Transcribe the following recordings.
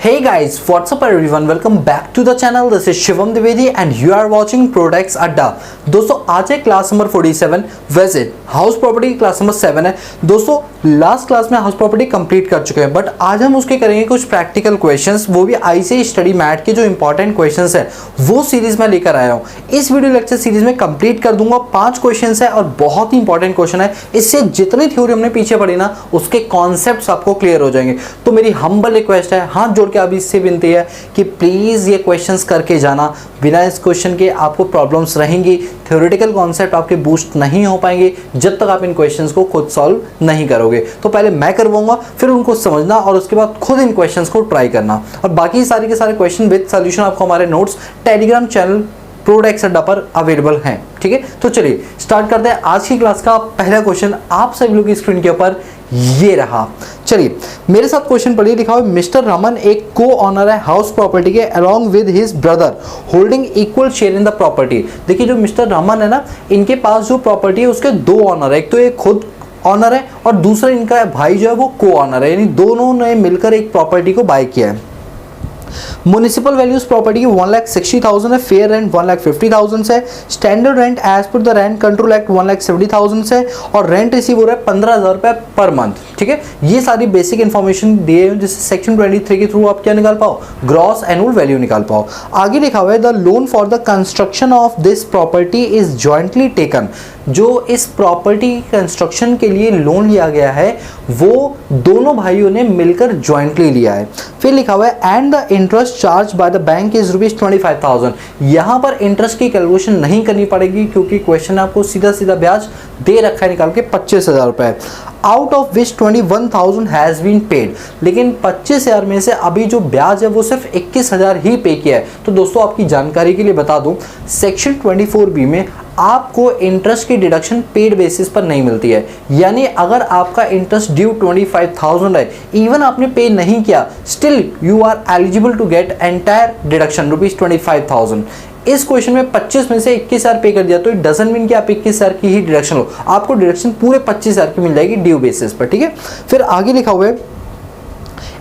Hey guys, what's up everyone? Welcome back to the channel. This is Shivam Dwivedi and you are watching Prodex Adda। दोस्तों आज है class number 47 visit house property की class number 7 है। दोस्तों last class में house property complete कर चुके हैं, बट आज हम उसके करेंगे कुछ प्रैक्टिकल क्वेश्चंस, वो भी आईसीएसई स्टडी मैट के जो इंपॉर्टेंट क्वेश्चंस है वो सीरीज में लेकर आया हूँ। इस वीडियो लेक्चर सीरीज में कंप्लीट कर दूंगा। 5 क्वेश्चंस है और बहुत ही इंपॉर्टेंट क्वेश्चन है। इससे जितनी थ्योरी हमने पीछे पढ़ी ना उसके कॉन्सेप्ट्स आपको क्लियर हो जाएंगे। तो मेरी हम्बल रिक्वेस्ट है, हाथ जोड़ के अभी इससे विनती है कि प्लीज ये क्वेश्चंस करके जाना। बिना इस क्वेश्चन के आपको प्रॉब्लम्स रहेंगी, थ्योरेटिकल कॉन्सेप्ट आपके बूस्ट नहीं हो पाएंगे जब तक आप इन क्वेश्चंस को खुद सॉल्व नहीं करोगे। तो पहले मैं करवाऊंगा, फिर उनको समझना और उसके बाद खुद इन क्वेश्चंस को ट्राई करना। और बाकी सारे के सारे क्वेश्चन विद सॉल्यूशन आपको हमारे नोट्स टेलीग्राम चैनल प्रोडेक्स अड्डा पर अवेलेबल हैं। ठीक है, तो चलिए स्टार्ट करते हैं आज की क्लास का पहला क्वेश्चन। आप सभी लोग की स्क्रीन के ऊपर ये रहा। चलिए मेरे साथ क्वेश्चन पढ़िए। लिखा हुआ मिस्टर रमन एक को ऑनर है हाउस प्रॉपर्टी के along with his brother holding equal share in the property. देखिए जो मिस्टर रमन है ना, इनके पास जो प्रॉपर्टी है उसके 2 ऑनर है। एक तो एक खुद ऑनर है और दूसरा इनका भाई जो है वो को ऑनर है, यानी दोनों ने मिलकर एक प्रॉपर्टी को बाय किया है। म्युनिसिपल वैल्यूज प्रॉपर्टी की 1,60,000 है, फेयर रेंट 1,50,000 है, standard rent as per the rent control act 1,70,000 है और रेंट रिसीव हो रहा है 15,000 रुपए पर मंथ। ठीक है, ये सारी बेसिक इन्फॉर्मेशन दिए हैं जिससे सेक्शन 23 के थ्रू आप क्या निकाल पाओ, ग्रॉस एनुअल वैल्यू निकाल पाओ। आगे लिखा हुआ है the loan for the construction of this property is jointly taken. जो इस प्रॉपर्टी कंस्ट्रक्शन के लिए लोन लिया गया है वो दोनों भाइयों ने मिलकर जॉइंटली लिया है। फिर लिखा हुआ है and the interest charge by the bank is ₹25,000। यहाँ पर इंटरेस्ट की कैलकुलेशन नहीं करनी पड़ेगी क्योंकि क्वेश्चन आपको सीधा सीधा ब्याज दे रखा है निकाल के 25,000 रुपए। Out of which 21,000 has been paid. लेकिन 25,000 में से अभी जो ब्याज है वो सिर्फ 21,000 ही पे किया है। तो दोस्तों आपकी जानकारी के लिए बता दूं, सेक्शन 24B में आपको इंटरेस्ट की डिडक्शन पेड बेसिस पर नहीं मिलती है। यानी अगर आपका इंटरेस्ट ड्यू 25,000 है, इवन आपने पे नहीं किया, still you are eligible to get entire deduction ₹25,000। इस क्वेश्चन में 25 में से 21,000 पे कर दिया तो इट डजंट मीन कि आप 21,000 की ही डिडक्शन लो, आपको डिडक्शन पूरे 25,000 की मिल जाएगी ड्यू बेसिस पर। ठीक है, फिर आगे लिखा हुआ है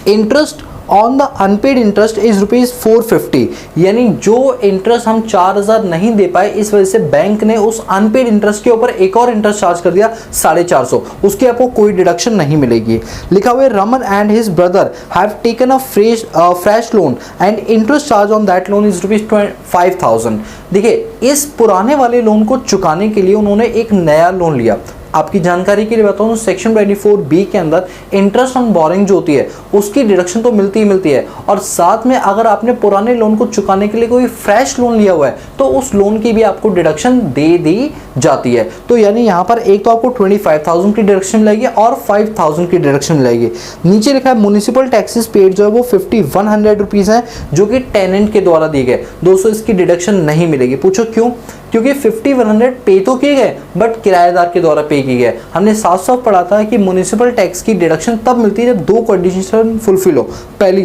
interest on the unpaid interest is ₹450। यानी जो इंटरेस्ट हम 4,000 नहीं दे पाए इस वजह से बैंक ने उस अनपेड इंटरेस्ट के ऊपर एक और इंटरेस्ट चार्ज कर दिया 450, उसकी आपको कोई डिडक्शन नहीं मिलेगी। लिखा हुआ है Raman and his brother have taken a fresh loan and interest charge on that loan is ₹5,000। देखिए इस पुराने वाले लोन को चुकाने के लिए उन्होंने एक नया लोन लिया। आपकी जानकारी के लिए बताऊं, सेक्शन 24B के अंदर इंटरेस्ट ऑन बोरिंग जो होती है उसकी डिडक्शन तो मिलती ही मिलती है, और साथ में अगर आपने पुराने लोन को चुकाने के लिए कोई फ्रेश लोन लिया हुआ है तो उस लोन की भी आपको डिडक्शन दे दी जाती है। तो यानी यहाँ पर एक तो आपको 25,000 की डिडक्शन मिलेगी और 5,000 की डिडक्शन मिलेगी। नीचे लिखा है म्युनिसिपल टैक्सेस पेड जो है वो 5,100 रुपीज़ है जो कि टेनेंट के द्वारा दिए गए। दोस्तों इसकी डिडक्शन नहीं मिलेगी। पूछो क्यों? क्योंकि 5,100 पे तो किए गए बट किराएदार के द्वारा पे किए गए। हमने साफ साफ पढ़ा था कि म्युनिसिपल टैक्स की डिडक्शन तब मिलती है जब 2 कंडीशन फुलफिल हो। पहली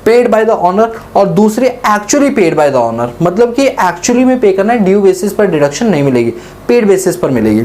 पेड बाय द ऑनर और दूसरी actually paid by the owner, मतलब कि एक्चुअली में पे करना है, ड्यू बेसिस पर डिडक्शन नहीं मिलेगी, पेड बेसिस पर मिलेगी।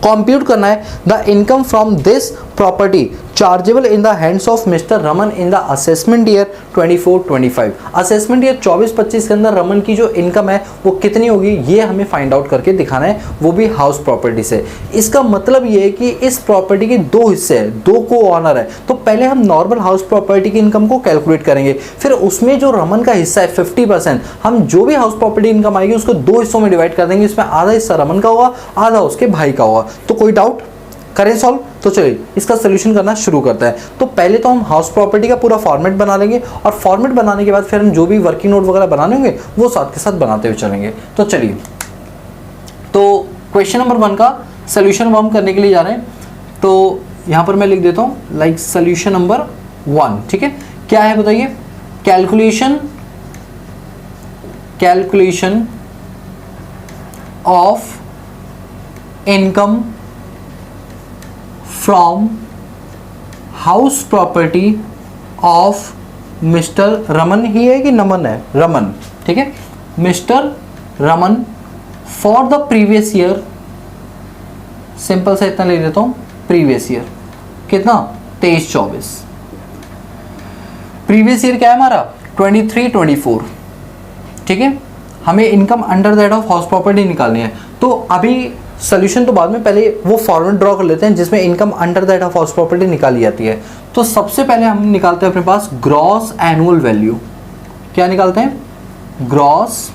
कंप्यूट करना है the income from this property chargeable in the hands of mister Raman in the assessment year 24-25। Assessment year 24-25 के अंदर रमन की जो इनकम है वो कितनी होगी ये हमें फाइंड आउट करके दिखाना है, वो भी हाउस प्रॉपर्टी से। इसका मतलब ये है कि इस प्रॉपर्टी के 2 हिस्से हैं, 2 को ऑनर है। तो पहले हम नॉर्मल हाउस प्रॉपर्टी की इनकम को कैलकुलेट करेंगे, फिर उसमें जो रमन का हिस्सा है 50%, हम जो भी हाउस प्रॉपर्टी इनकम आएगी उसको 2 हिस्सों में डिवाइड कर देंगे। इसमें आधा हिस्सा रमन का होगा, आधा उसके भाई का होगा। तो कोई डाउट? करें सॉल्व? तो चलिए इसका सोल्यूशन करना शुरू करते हैं। तो पहले तो हम हाउस प्रॉपर्टी का पूरा फॉर्मेट बना लेंगे और फॉर्मेट बनाने के बाद फिर हम जो भी वर्किंग नोट वगैरह बनाने होंगे वो साथ के साथ बनाते हुए चलेंगे। तो चलिए, तो क्वेश्चन नंबर 1 का सोल्यूशन हम करने के लिए जा रहे हैं। तो यहाँ पर मैं लिख देता हूँ लाइक सोल्यूशन नंबर 1। ठीक है, क्या है बताइए? Calculation of income from house property of mister Raman ही है कि नमन है? रमन। ठीक है, mister Raman for the previous year, simple से इतना ले देता हूं, प्रीवियस ईयर कितना 23-24। प्रीवियस ईयर क्या है हमारा 23-24, ठीक है। हमें income under the head of house property निकालनी है। तो अभी सोल्यूशन तो बाद में, पहले वो फॉर्मूला ड्रॉ कर लेते हैं जिसमें income under the head of house property निकाली जाती है। तो सबसे पहले हम निकालते हैं अपने पास ग्रॉस एनुअल वैल्यू। क्या निकालते हैं? ग्रॉस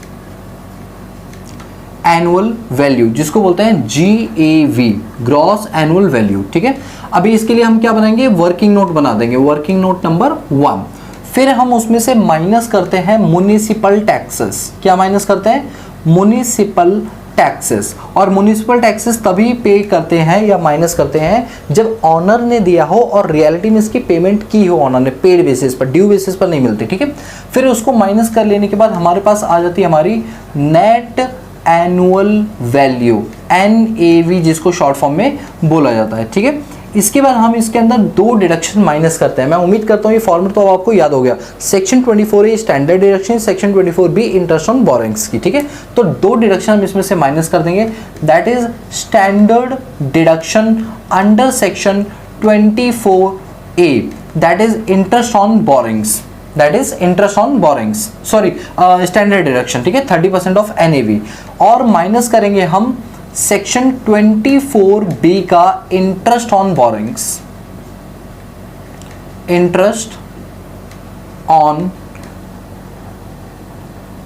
एनुअल वैल्यू, जिसको बोलते हैं GAV, ग्रॉस एनुअल वैल्यू, ठीक है। अभी इसके लिए हम क्या बनाएंगे? वर्किंग नोट बना देंगे, वर्किंग नोट नंबर 1। फिर हम उसमें से माइनस करते हैं म्युनिसिपल टैक्सेस। क्या माइनस करते हैं? Municipal taxes. और म्युनिसिपल टैक्सेस तभी पे करते हैं या माइनस करते हैं जब ऑनर ने दिया हो और रियलिटी में इसकी पेमेंट की हो ऑनर ने, पेड बेसिस पर, ड्यू बेसिस पर नहीं मिलती, ठीक है। फिर उसको माइनस कर लेने के बाद हमारे पास आ जाती है हमारी नेट एनुअल वैल्यू, NAV, जिसको शॉर्ट फॉर्म में बोला जाता है, ठीक है। इसके बाद हम इसके अंदर 2 डिडक्शन माइनस करते हैं। मैं उम्मीद करता हूँ ये फॉर्मूला तो आपको याद हो गया। सेक्शन 24 है स्टैंडर्ड डिडक्शन, सेक्शन 24 भी इंटरेस्ट ऑन बोरोइंग्स की, ठीक है। तो 2 डिडक्शन हम इसमें से माइनस कर देंगे, that is standard deduction under section 24A, that is interest on borrowings, that is interest on borrowings, sorry standard deduction, ठीक है, 30% ऑफ NAV। और माइनस करेंगे हम सेक्शन 24B का interest on borrowings, interest on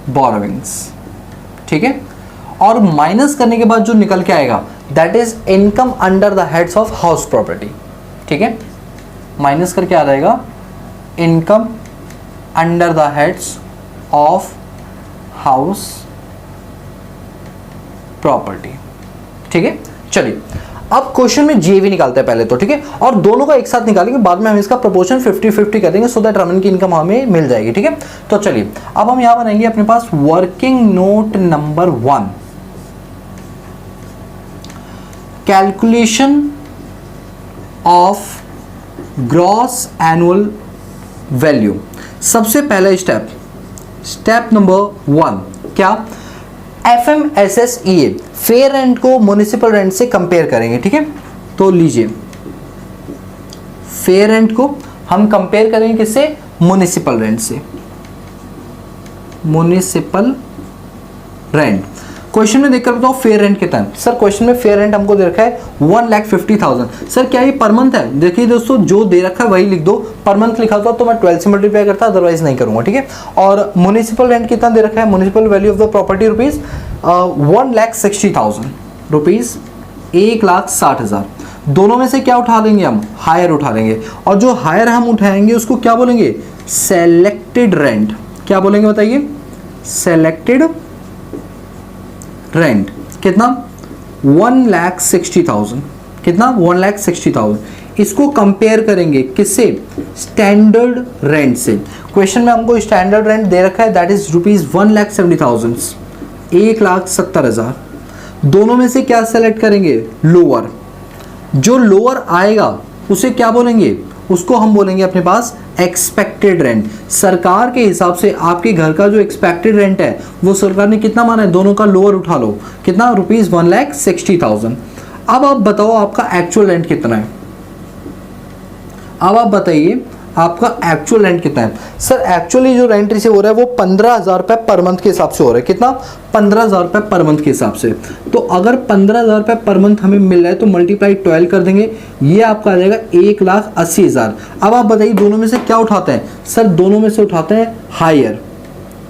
borrowings, ठीक है। और minus करने के बाद जो निकल के आएगा that is income under the heads of house property, ठीक है। माइनस करके आ जाएगा income under the heads of house property, ठीक है। चलिए अब क्वेश्चन में GAV निकालते हैं पहले तो, ठीक है। और दोनों का एक साथ निकालेंगे, बाद में हम इसका प्रोपोर्शन 50-50 कर देंगे सो दैट रमन की इनकम हमें मिल जाएगी, ठीक है। तो चलिए अब हम यहां बनाएंगे अपने पास working note number 1, calculation of gross annual value. सबसे पहला स्टेप नंबर 1 क्या? FMSSEA, फेयर रेंट को म्युनिसिपल रेंट से कंपेयर करेंगे, ठीक है। तो लीजिए फेयर रेंट को हम कंपेयर करेंगे किससे? म्युनिसिपल रेंट से, म्युनिसिपल रेंट। क्वेश्चन में देखकर बताओ फेयर रेंट कितना है। सर क्वेश्चन में फेयर रेंट हमको दे रखा है 1,50,000। सर क्या ये पर मंथ है? देखिए दोस्तों जो दे रखा है वही लिख दो, पर मंथ लिखा होता तो मैं 12 से मल्टीप्लाई करता, अदरवाइज नहीं करूंगा, ठीक है। और म्युनिसिपल रेंट कितना दे रखा है? Municipal value of the property rupees 1,60,000 rupees, 1,60,000। दोनों में से क्या उठा लेंगे हम? हायर उठा लेंगे। और जो हायर हम उठाएंगे उसको क्या बोलेंगे? Selected rent. क्या बोलेंगे बताइए? Selected rent. कितना? 1,60,000। कितना? 1,60,000। इसको कंपेयर करेंगे किससे? स्टैंडर्ड रेंट से। क्वेश्चन में हमको स्टैंडर्ड रेंट दे रखा है दैट इज रुपीज 1,70,000, 1,70,000। दोनों में से क्या सेलेक्ट करेंगे? लोअर। जो लोअर आएगा उसे क्या बोलेंगे? उसको हम बोलेंगे अपने पास एक्सपेक्टेड रेंट। सरकार के हिसाब से आपके घर का जो एक्सपेक्टेड रेंट है वो सरकार ने कितना माना है? दोनों का लोअर उठा लो, कितना? रुपीज 1,60,000। अब आप बताओ आपका एक्चुअल रेंट कितना है? अब आप बताइए आपका एक्चुअल रेंट कितना है? सर एक्चुअली जो रेंट रिसीव हो रहा है वो 15,000 रुपये पर मंथ के हिसाब से हो रहा है। कितना? 15,000 रुपये पर मंथ के हिसाब से। तो अगर 15,000 रुपये पर मंथ हमें मिल रहा है तो मल्टीप्लाई 12 कर देंगे, ये आपका आ जाएगा 1,80,000। अब आप बताइए दोनों में से क्या उठाते हैं? सर दोनों में से उठाते हैं हायर।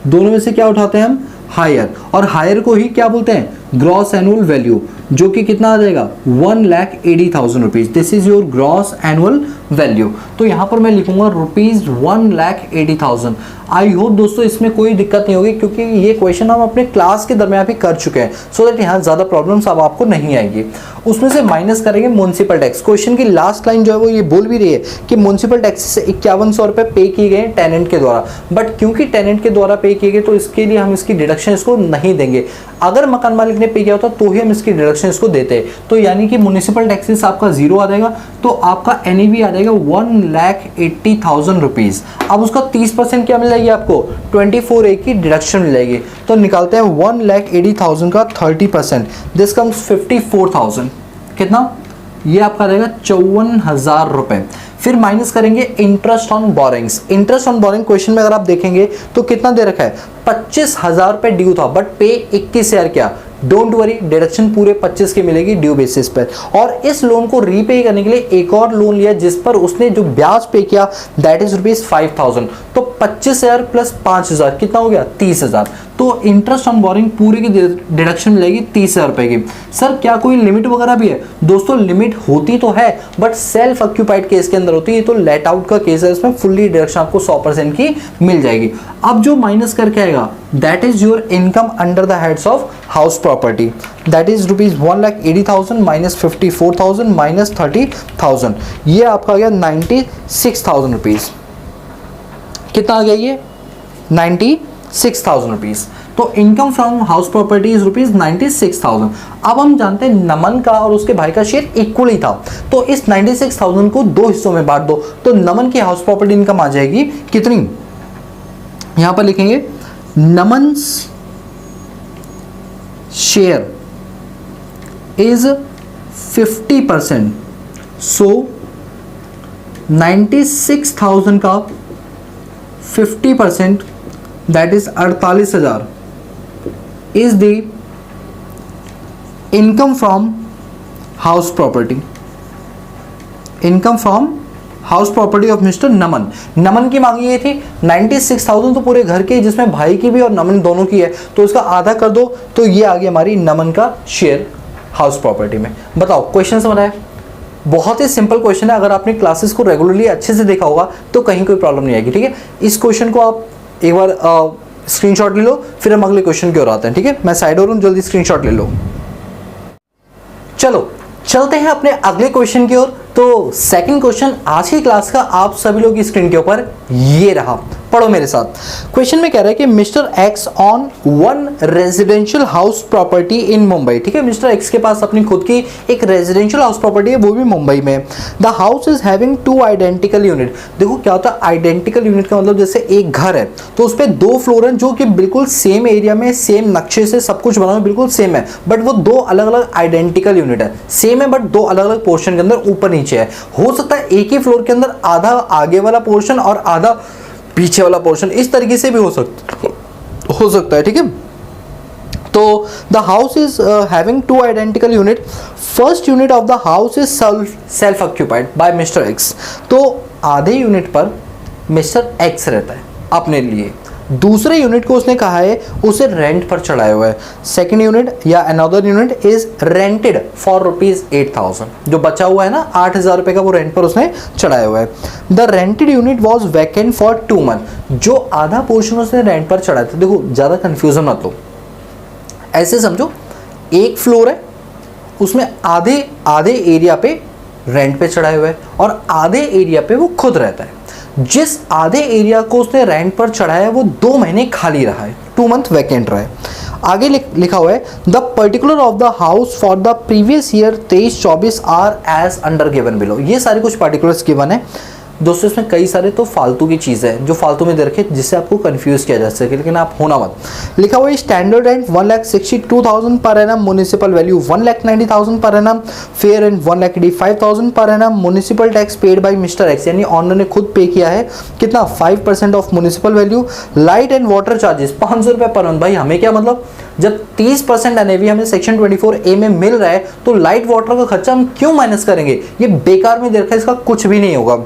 दोनों में से क्या उठाते हैं हम? हायर। और हायर को ही क्या बोलते हैं? ग्रॉस एनुअल वैल्यू, जो कि कितना आ जाएगा? 1,80,000 rupees. This is your gross annual value. तो यहाँ पर मैं लिखूंगा रुपीज 1,80,000। आई होप दोस्तों इसमें कोई दिक्कत नहीं होगी, क्योंकि ये क्वेश्चन हम अपने क्लास के दरमियान भी कर चुके हैं, सो दैट यहाँ ज़्यादा प्रॉब्लम्स अब आपको नहीं आएगी। उसमें से माइनस करेंगे म्युनिसिपल टैक्स। क्वेश्चन की लास्ट लाइन जो है वो ये बोल भी रही है कि म्युनिसिपल टैक्स से 5100 रुपये पे किए गए टेनेंट के द्वारा, बट क्योंकि टेनेंट के द्वारा पे किए गए तो इसके लिए हम इसकी डिडक्शन इसको नहीं देंगे। अगर मकान मालिक ने पे किया होता तो ही हम इसकी डिडक्शन इसको देते। तो यानी कि म्युनिसिपल टैक्सेस आपका 0 आ जाएगा, तो आपका NAV आ जाएगा 1,80,000 रुपीज़। अब उसका 30% क्या मिल जाएगी आपको? 24A की डिडक्शन मिल जाएगी। तो निकालते हैं 1,80,000 का 30%, दिस कम्स 54,000। कितना? ये आपका रहेगा 54,000 रुपए। फिर माइनस करेंगे interest on borings. Interest on boring question में अगर आप देखेंगे तो कितना दे रखा है, 25,000 रुपए ड्यू था बट पे 21,000 क्या, डोंट वरी डिडक्शन पूरे 25 की मिलेगी ड्यू बेसिस पर। और इस लोन को रीपे करने के लिए एक और लोन लिया जिस पर उसने जो ब्याज पे किया दैट इज ₹5,000। तो 25,000 प्लस 5,000 कितना हो गया, 30,000। तो इंटरेस्ट ऑन बोरिंग पूरी की डिडक्शन मिलेगी 30,000 रुपए की। सर क्या कोई लिमिट वगैरह भी है? दोस्तों लिमिट होती तो है बट सेल्फ ऑक्यूपाइड केस के अंदर होती है, तो लेट आउट का केस है, इसमें फुल्ली डिडक्शन आपको 100% की मिल जाएगी। अब जो माइनस करके आएगा that is your income under the heads of house property, that is ₹1,80,000 minus 54,000 minus 30,000, ये आपका आ गया 96,000 रुपीज। कितना आ गया ये, 96,000 रुपीज। तो income from house property is ₹96,000। अब हम जानते हैं नमन का और उसके भाई का शेयर इक्वल ही था, तो इस 96,000 को दो हिस्सों में बांट दो, तो नमन की हाउस प्रॉपर्टी इनकम आ जाएगी कितनी, यहां पर लिखेंगे नमन्स शेयर इज 50%, सो 96,000 का 50% that is 48,000 is the income from house property. Income from house property of mister Naman. Naman की मांगी ये थी 96,000 तो पूरे घर के जिसमें भाई की भी और नमन दोनों की है, तो इसका आधा कर दो तो ये आ गया हमारी नमन का शेयर हाउस प्रॉपर्टी में। बताओ क्वेश्चन समझ आया? बहुत ही सिंपल क्वेश्चन है, अगर आपने क्लासेस को रेगुलरली अच्छे से देखा होगा तो कहीं कोई प्रॉब्लम नहीं आएगी। ठीक है, इस क्वेश्चन को आप एक बार स्क्रीनशॉट ले लो, फिर हम अगले क्वेश्चन की ओर आते हैं। ठीक है, मैं साइड और हूं, जल्दी स्क्रीनशॉट ले लो। चलो चलते हैं अपने अगले क्वेश्चन की ओर। तो सेकंड क्वेश्चन आज की क्लास का आप सभी लोग की स्क्रीन के ऊपर ये रहा, पढ़ो मेरे साथ। क्वेश्चन में कह रहा है कि mister x on one residential house property in Mumbai. ठीक है, मिस्टर एक्स के पास अपनी खुद की एक रेजिडेंशियल हाउस प्रॉपर्टी है, वो भी मुंबई में। The house is having 2 identical unit. देखो क्या होता है आइडेंटिकल यूनिट का मतलब, जैसे एक घर है तो उस पर 2 फ्लोर हैं जो कि बिल्कुल सेम एरिया में सेम नक्शे से सब कुछ बना हुआ बिल्कुल सेम है, बट वो 2 अलग अलग आइडेंटिकल यूनिट है, सेम है बट 2 अलग अलग पोर्शन के अंदर ऊपर नीचे है। हो सकता है एक ही फ्लोर के अंदर आधा आगे वाला पोर्शन और आधा पीछे वाला पोर्शन, इस तरीके से भी हो सकता है। ठीक है, तो the house is having 2 identical unit. First unit of the house is self occupied by mister x. तो आधे यूनिट पर मिस्टर एक्स रहता है अपने लिए, दूसरे यूनिट को उसने कहा है उसे रेंट पर चढ़ाया हुआ है। सेकंड यूनिट या another unit is rented for ₹8,000। जो बचा हुआ है ना 8,000 रुपए का, वो रेंट पर उसने चढ़ाया हुआ है। The rented unit was vacant for 2 month. जो आधा पोर्शन उसने रेंट पर चढ़ाया था, देखो ज़्यादा कन्फ्यूजन मत लो, ऐसे समझो एक फ्लोर है उसमें आधे आधे एरिया पे रेंट पे चढ़ाए हुए है और आधे एरिया पे वो खुद रहता है। जिस आधे एरिया को उसने रेंट पर चढ़ाया है वो 2 महीने खाली रहा है, 2 मंथ वैकेंट रहा है। आगे लिखा हुआ है the particular of the house for the previous year 23-24 are as under given below. ये सारे कुछ पर्टिकुलर्स गिवन है दोस्तों। इसमें कई सारे तो फालतू की चीज़ें हैं जो फालतू में दे रखे जिससे आपको कंफ्यूज किया जा सके, लेकिन आप होना मत। लिखा हुआ है standard rent 1,62,000 per annum, municipal value 1,90,000 per annum, fair rent 1,85,000 per annum, municipal tax paid by mister x, यानी ऑनर ने खुद पे किया है कितना 5% of municipal value. Light and water charges 500 रुपये पर मंथ। भाई हमें क्या मतलब, जब 30% एनएवी हमें सेक्शन 24A में मिल रहा है तो लाइट वाटर का खर्चा हम क्यों माइनस करेंगे, ये बेकार में दे रखा है, इसका कुछ भी नहीं होगा।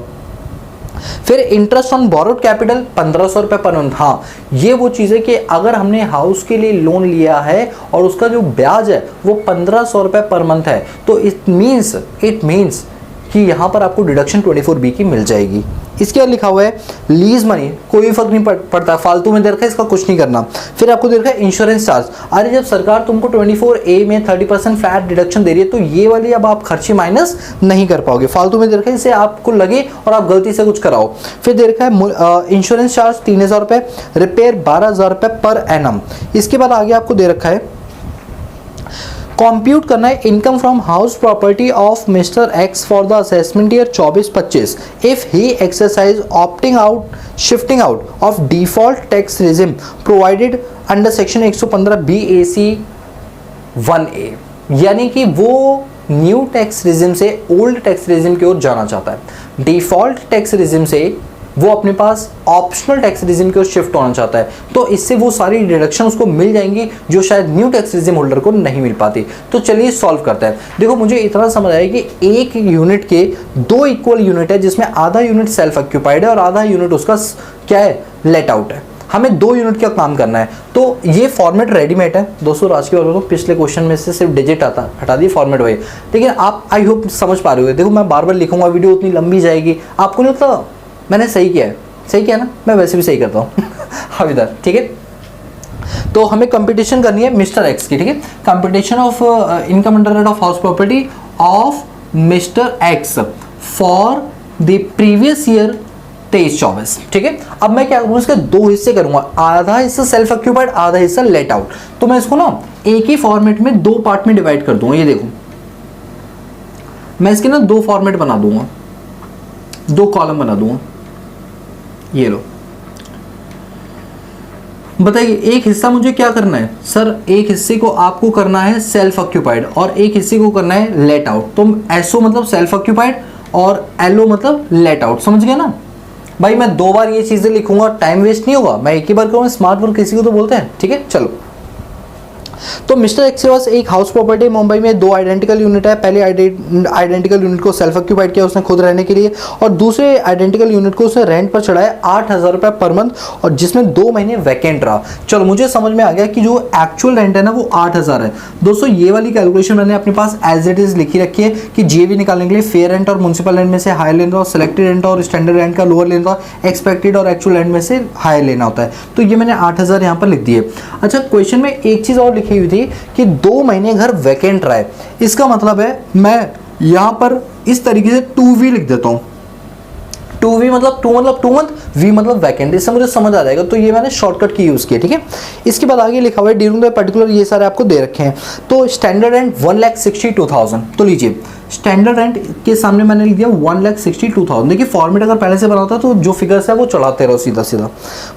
फिर इंटरेस्ट ऑन बोरोड कैपिटल 1,500 रुपये पर मंथ। हाँ, ये वो चीज़ है कि अगर हमने हाउस के लिए लोन लिया है और उसका जो ब्याज है वो 1,500 रुपये पर मंथ है, तो इट मीन्स कि यहाँ पर आपको डिडक्शन 24B की मिल जाएगी। इसके बाद लिखा हुआ है लीज मनी, कोई फर्क नहीं पड़ता, फालतू में दे रखा है, इसका कुछ नहीं करना। फिर आपको दे रखा है इंश्योरेंस चार्ज। अरे जब सरकार तुमको 24A में 30% फ्लैट डिडक्शन दे रही है तो ये वाली अब आप खर्चे माइनस नहीं कर पाओगे, फालतू में दे रखा है, इसे आपको लगे और आप गलती से कुछ कराओ। फिर दे रखा है इंश्योरेंस चार्ज 3,000 रुपये, रिपेयर 12,000 रुपये पर एनम। इसके बाद आगे आपको दे रखा है कंप्यूट करना है income from house property of mister x for the assessment year 24-25 if he exercise opting out shifting out of default tax regime provided under section 115 BAC 1A। यानी कि वो न्यू टैक्स रिजिम से old tax regime की ओर जाना चाहता है, default tax regime से वो अपने पास ऑप्शनल टैक्स रिजिम की ओर शिफ्ट होना चाहता है, तो इससे वो सारी डिडक्शन उसको मिल जाएंगी जो शायद न्यू टैक्स रिजिम होल्डर को नहीं मिल पाती। तो चलिए सॉल्व करते हैं। देखो मुझे इतना समझ आया कि एक यूनिट के दो इक्वल यूनिट है जिसमें आधा यूनिट सेल्फ ऑक्यूपाइड है और आधा यूनिट उसका क्या है, लेट आउट है। हमें दो यूनिट का काम करना है, तो ये फॉर्मेट रेडीमेड है दोस्तों। आज की बात तो पिछले क्वेश्चन में से सिर्फ डिजिट आता, हटा दिए फॉर्मेट वही, लेकिन आप आई होप समझ पा रहे हो। देखो मैं बार बार लिखूंगा, वीडियो उतनी लंबी जाएगी, आपको नहीं लगता मैंने सही किया है? सही किया ना, मैं वैसे भी सही करता हूँ अब इधर ठीक है। तो हमें कंपटीशन करनी है मिस्टर एक्स की, ठीक है। Competition of income under rate of house property of mister x for the previous year 23-24, ठीक है। अब मैं क्या करूँगा, इसके दो हिस्से करूंगा, आधा हिस्सा सेल्फ ऑक्यूपाइड, आधा हिस्सा लेट आउट। तो मैं इसको ना एक ही फॉर्मेट में दो पार्ट में डिवाइड कर दूंगा। ये देखो मैं इसके ना दो फॉर्मेट बना दूंगा, दो कॉलम बना दूंगा। ये लो, बताइए एक हिस्सा मुझे क्या करना है सर? एक हिस्से को आपको करना है सेल्फ ऑक्यूपाइड और एक हिस्से को करना है लेट आउट। तो एसओ मतलब सेल्फ ऑक्यूपाइड और एलओ मतलब लेट आउट, समझ गए ना भाई? मैं दो बार ये चीजें लिखूंगा, टाइम वेस्ट नहीं होगा, मैं एक ही बार करूंगा। स्मार्ट वर्क किसी को तो बोलते हैं, ठीक है। चलो, तो मिस्टर एक्स के पास एक हाउस प्रॉपर्टी मुंबई में, दो आइडेंटिकल यूनिट है। पहले आइडेंटिकल यूनिट को सेल्फ ऑक्यूपाइड किया उसने खुद रहने के लिए, और दूसरे आइडेंटिकल यूनिट को उसने रेंट पर चढ़ाया 8,000 रुपये पर मंथ, और जिसमें 2 महीने वैकेंट रहा। चलो मुझे समझ में आ गया कि जो एक्चुअल रेंट है ना वो 8,000 है। दोस्तों ये वाली कैलकुलेशन मैंने अपने पास एज इट इज लिखी रखी है कि जीएवी निकालने के लिए फेयर रेंट और म्युनिसिपल रेंट में से हायर लेना और सिलेक्टेड रेंट और स्टैंडर्ड रेंट का लोअर लेना, एक्सपेक्टेड और एक्चुअल रेंट में से हायर लेना होता है। तो ये मैंने 8,000 यहाँ पर लिख दिए। अच्छा, क्वेश्चन में एक चीज और लिखी हुई थी कि 2 महीने घर वैकेंट रहा है। इसका मतलब है मैं यहां पर इस तरीके से 2V लिख देता हूं। 2V मतलब 2 मंथ, V मतलब वैकेंट, इससे मुझे समझ आ जाएगा। तो ये मैंने शॉर्टकट की यूज की है, ठीक है। इसके बाद आगे लिखा हुआ है ड्यूरिंग द पर्टिकुलर, ये सारे आपको दे रखे हैं। तो स्टैंडर्ड रेंट 1,62,000, तो लीजिए स्टैंडर्ड रेंट के सामने मैंने लिख दिया 1,62,000। देखिए फॉर्मेट अगर पहले से बना होता तो जो फिगर्स है वो चढ़ाते रहो सीधा सीधा।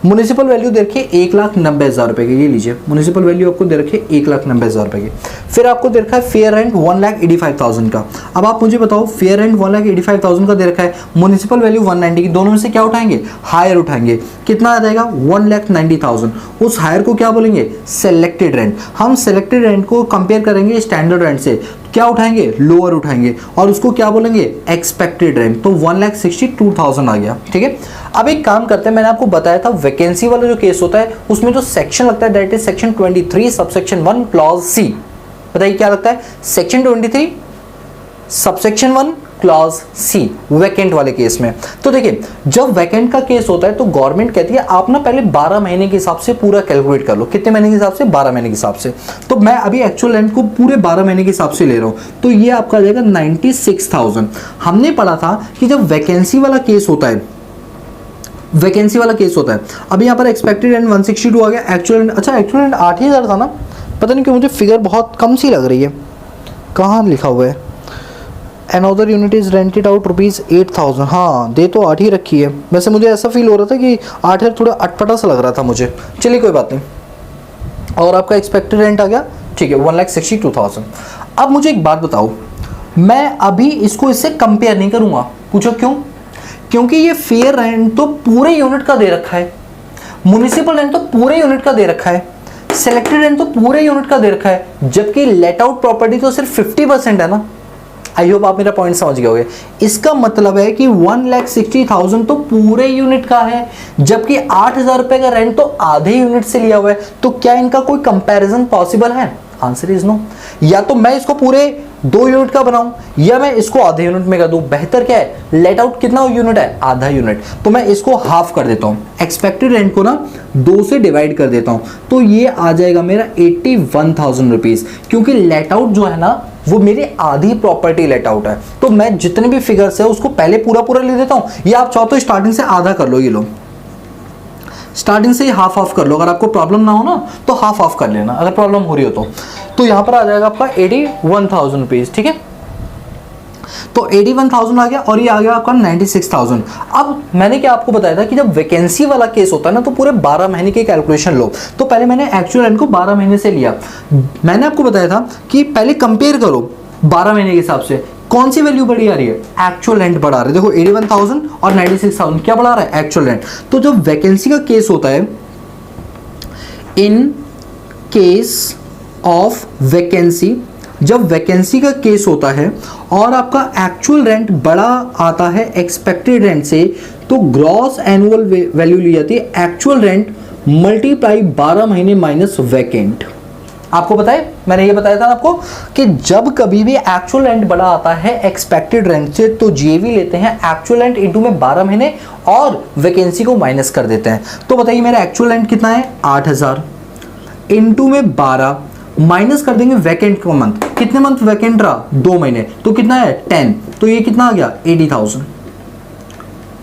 म्युनिसिपल वैल्यू दे रखी है 1,90,000 रुपए की, ये लीजिए म्युनिसिपल वैल्यू आपको दे रखी है 1,90,000 रुपए की। फिर आपको दे रखा है फेयर रेंट 1,85,000 का। अब आप मुझे बताओ, फेयर रेंट 1,85,000 का दे रखा है, म्युनिसिपल वैल्यू 190 की, दोनों में से क्या उठाएंगे? हायर उठाएंगे। कितना आ जाएगा? 1,90,000। उस हायर को क्या बोलेंगे? Selected rent. हम सेलेक्टेड रेंट को कंपेयर करेंगे स्टैंडर्ड रेंट से, क्या उठाएंगे? लोअर उठाएंगे, और उसको क्या बोलेंगे? Expected rent. तो 1,62,000 आ गया, ठीक है। अब एक काम करते हैं, मैंने आपको बताया था वैकेंसी वाला जो केस होता है उसमें जो सेक्शन लगता है that is section 23 subsection 1 clause C. बताइए क्या लगता है? Section 23 subsection 1 clause C, vacant वाले केस में। तो देखिए जब वैकेंट का केस होता है तो गवर्नमेंट कहती है आप ना पहले 12 महीने के हिसाब से पूरा कैलकुलेट कर लो। कितने महीने के हिसाब से? 12 महीने के हिसाब से। तो मैं अभी एक्चुअल रेंट को पूरे 12 महीने के हिसाब से ले रहा हूं, तो ये आपका आ जाएगा 96,000। हमने पढ़ा था कि जब वैकेंसी वाला केस होता है, वैकेंसी वाला केस होता है, अभी यहाँ पर एक्सपेक्टेड रेंट 162 आ गया, एक्चुअल रेंट, अच्छा एक्चुअल रेंट 8,000 था ना, पता नहीं क्यों मुझे फिगर बहुत कम सी लग रही है। कहाँ लिखा हुआ है? Another unit is rented out ₹8,000। हाँ दे तो 8 ही रखी है, वैसे मुझे ऐसा फील हो रहा था कि 8 है, थोड़ा अटपटा सा लग रहा था मुझे। चलिए कोई बात नहीं। और आपका एक्सपेक्टेड रेंट आ गया, ठीक है 1,62,000। अब मुझे एक बात बताओ, मैं अभी इसको इससे कंपेयर नहीं करूंगा। पूछो क्यों? क्योंकि ये फेयर रेंट तो पूरे यूनिट का दे रखा है, म्युनिसिपल रेंट तो पूरे यूनिट का दे रखा है, सेलेक्टेड रेंट तो पूरे यूनिट का दे रखा है, जबकि लेट आउट प्रॉपर्टी तो सिर्फ 50% है ना। आई होप आप मेरा पॉइंट समझ गए होंगे। इसका मतलब है कि 1,60,000 तो पूरे यूनिट का है, जबकि 8,000 रुपए का रेंट तो आधे यूनिट से लिया हुआ है। तो क्या इनका कोई कंपैरिजन पॉसिबल है? Answer is no. या तो मैं इसको पूरे 2 यूनिट का बनाऊं या मैं इसको आधे यूनिट में कर दूं। बेहतर क्या है? लेट आउट कितना यूनिट है? आधा यूनिट। तो मैं इसको हाफ कर देता हूं, एक्सपेक्टेड रेंट को ना 2 से डिवाइड कर देता हूं, तो ये आ जाएगा मेरा 81,000 रुपीज। क्योंकि लेट आउट जो है ना वो मेरी आधी प्रॉपर्टी लेट आउट है, तो मैं जितने भी फिगर्स है उसको पहले पूरा पूरा ले देता हूं। या आप चाहो तो स्टार्टिंग से आधा कर लो, ये लो स्टार्टिंग से ही हाफ ऑफ कर लो। अगर आपको प्रॉब्लम ना हो ना तो हाफ ऑफ कर लेना, अगर प्रॉब्लम हो रही हो तो यहाँ पर आ जाएगा आपका 81,000 रुपीज, ठीक है। तो 81,000 आ गया और ये आ गया आपका 96,000। अब मैंने क्या आपको बताया था कि जब वैकेंसी वाला केस होता है ना तो पूरे 12 महीने की कैलकुलेशन लो। तो पहले मैंने एक्चुअल रेंट को 12 महीने से लिया। मैंने आपको बताया था कि पहले कंपेयर करो 12 महीने के हिसाब से कौन सी वैल्यू बढ़ी आ रही है? एक्चुअल रेंट बढ़ा रहे हैं। देखो 81,000 और 96,000 क्या बढ़ा रहा है? Actual rent. तो जब वैकेंसी का केस होता है, इन केस ऑफ वैकेंसी, जब वैकेंसी का केस होता है और आपका एक्चुअल रेंट बड़ा आता है एक्सपेक्टेड रेंट से, तो ग्रॉस एनुअल वैल्यू ली जाती है एक्चुअल रेंट मल्टीप्लाई 12 महीने माइनस वैकेंट। आपको पता है, मैंने ये बताया था आपको कि जब कभी भी एक्चुअल रेंट बड़ा आता है एक्सपेक्टेड रेंट से, तो जीएवी लेते हैं एक्चुअल रेंट इंटू में 12 महीने और वैकेंसी को माइनस कर देते हैं। तो बताइए मेरा एक्चुअल रेंट कितना है? 8,000 इंटू में 12 माइनस कर देंगे वैकेंट का मंथ। कितने मंथ वैकेंट रहा? 2 महीने। तो कितना है? 10। तो ये कितना आ गया? 80,000।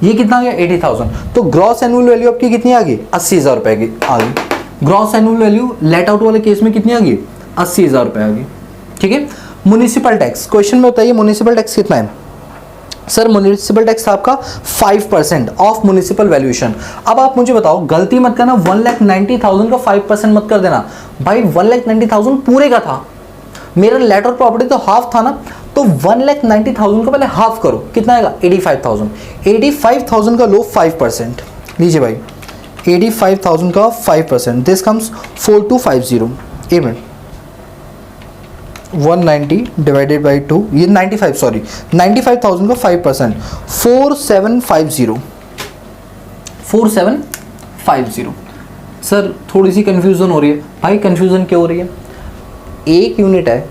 ये कितना आ गया? 80,000। तो ग्रॉस एनुअल वैल्यू आपकी कितनी आ गई? 80,000 रुपए की आ गई। Gross annual value let out वाले केस में कितनी आ गई? 80,000 रुपए आ गई। ठीक है। म्युनिसिपल टैक्स, क्वेश्चन में बताइए म्युनिसिपल टैक्स कितना है? सर म्युनिसिपल टैक्स आपका 5% ऑफ म्युनिसिपल वैल्यूएशन। अब आप मुझे बताओ, गलती मत करना, 1,90,000 का 5% मत कर देना भाई। 1,90,000 पूरे का था, मेरा लेटर प्रॉपर्टी तो हाफ था ना, तो 1,90,000 का पहले हाफ करो, कितना आएगा? 85,000। 85,000 का लो 5%, लीजिए भाई 85,000 का 5%, दिस कम्स 4250। एक मिनट, 190 डिवाइडेड बाई 2, ये 95, सॉरी 95,000 का 5%, 4750। 4750। सर थोड़ी सी कंफ्यूजन हो रही है भाई। कंफ्यूजन क्यों हो रही है? एक यूनिट है,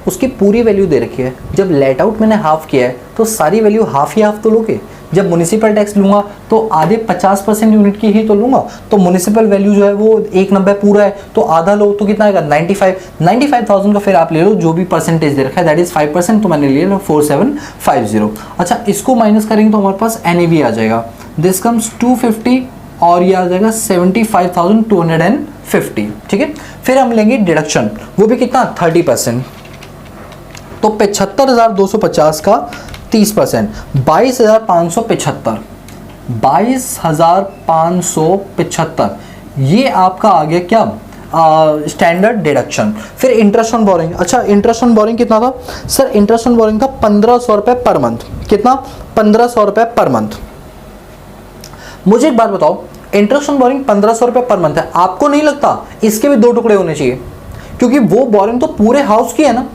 उसकी पूरी वैल्यू दे रखी है, जब लेट आउट मैंने हाफ किया है तो सारी वैल्यू हाफ ही हाफ तो लोगे। जब म्युनिसिपल टैक्स लूंगा तो आधे 50% यूनिट की ही तो लूंगा, तो म्युनिसिपल वैल्यू जो है वो 190 पूरा है, तो आधा लो तो कितना आएगा? 95,000 का फिर आप ले लो जो भी परसेंटेज दे रखा है, दैट इज 5%, तो मैंने ले लिया 4750। अच्छा, इसको माइनस करेंगे तो हमारे पास NAV आ जाएगा, दिस कम्स 250 और ये आ जाएगा 75,250। ठीक है। फिर हम लेंगे डिडक्शन, वो भी कितना? 30%, तो 75,250 का 30%, 22,575। 22,575 ये आपका आ गया क्या? Standard deduction. फिर इंटरेस्ट ऑन बोरिंग। अच्छा, इंटरेस्ट ऑन बोरिंग कितना था? सर इंटरेस्ट ऑन बोरिंग था 1,500 रुपए पर मंथ। कितना? 1,500 रुपए पर मंथ। मुझे एक बात बताओ, इंटरेस्ट ऑन बोरिंग 1,500 रुपए पर मंथ है, आपको नहीं लगता इसके भी 2 टुकड़े होने चाहिए? क्योंकि वो बोरिंग तो पूरे हाउस की है ना,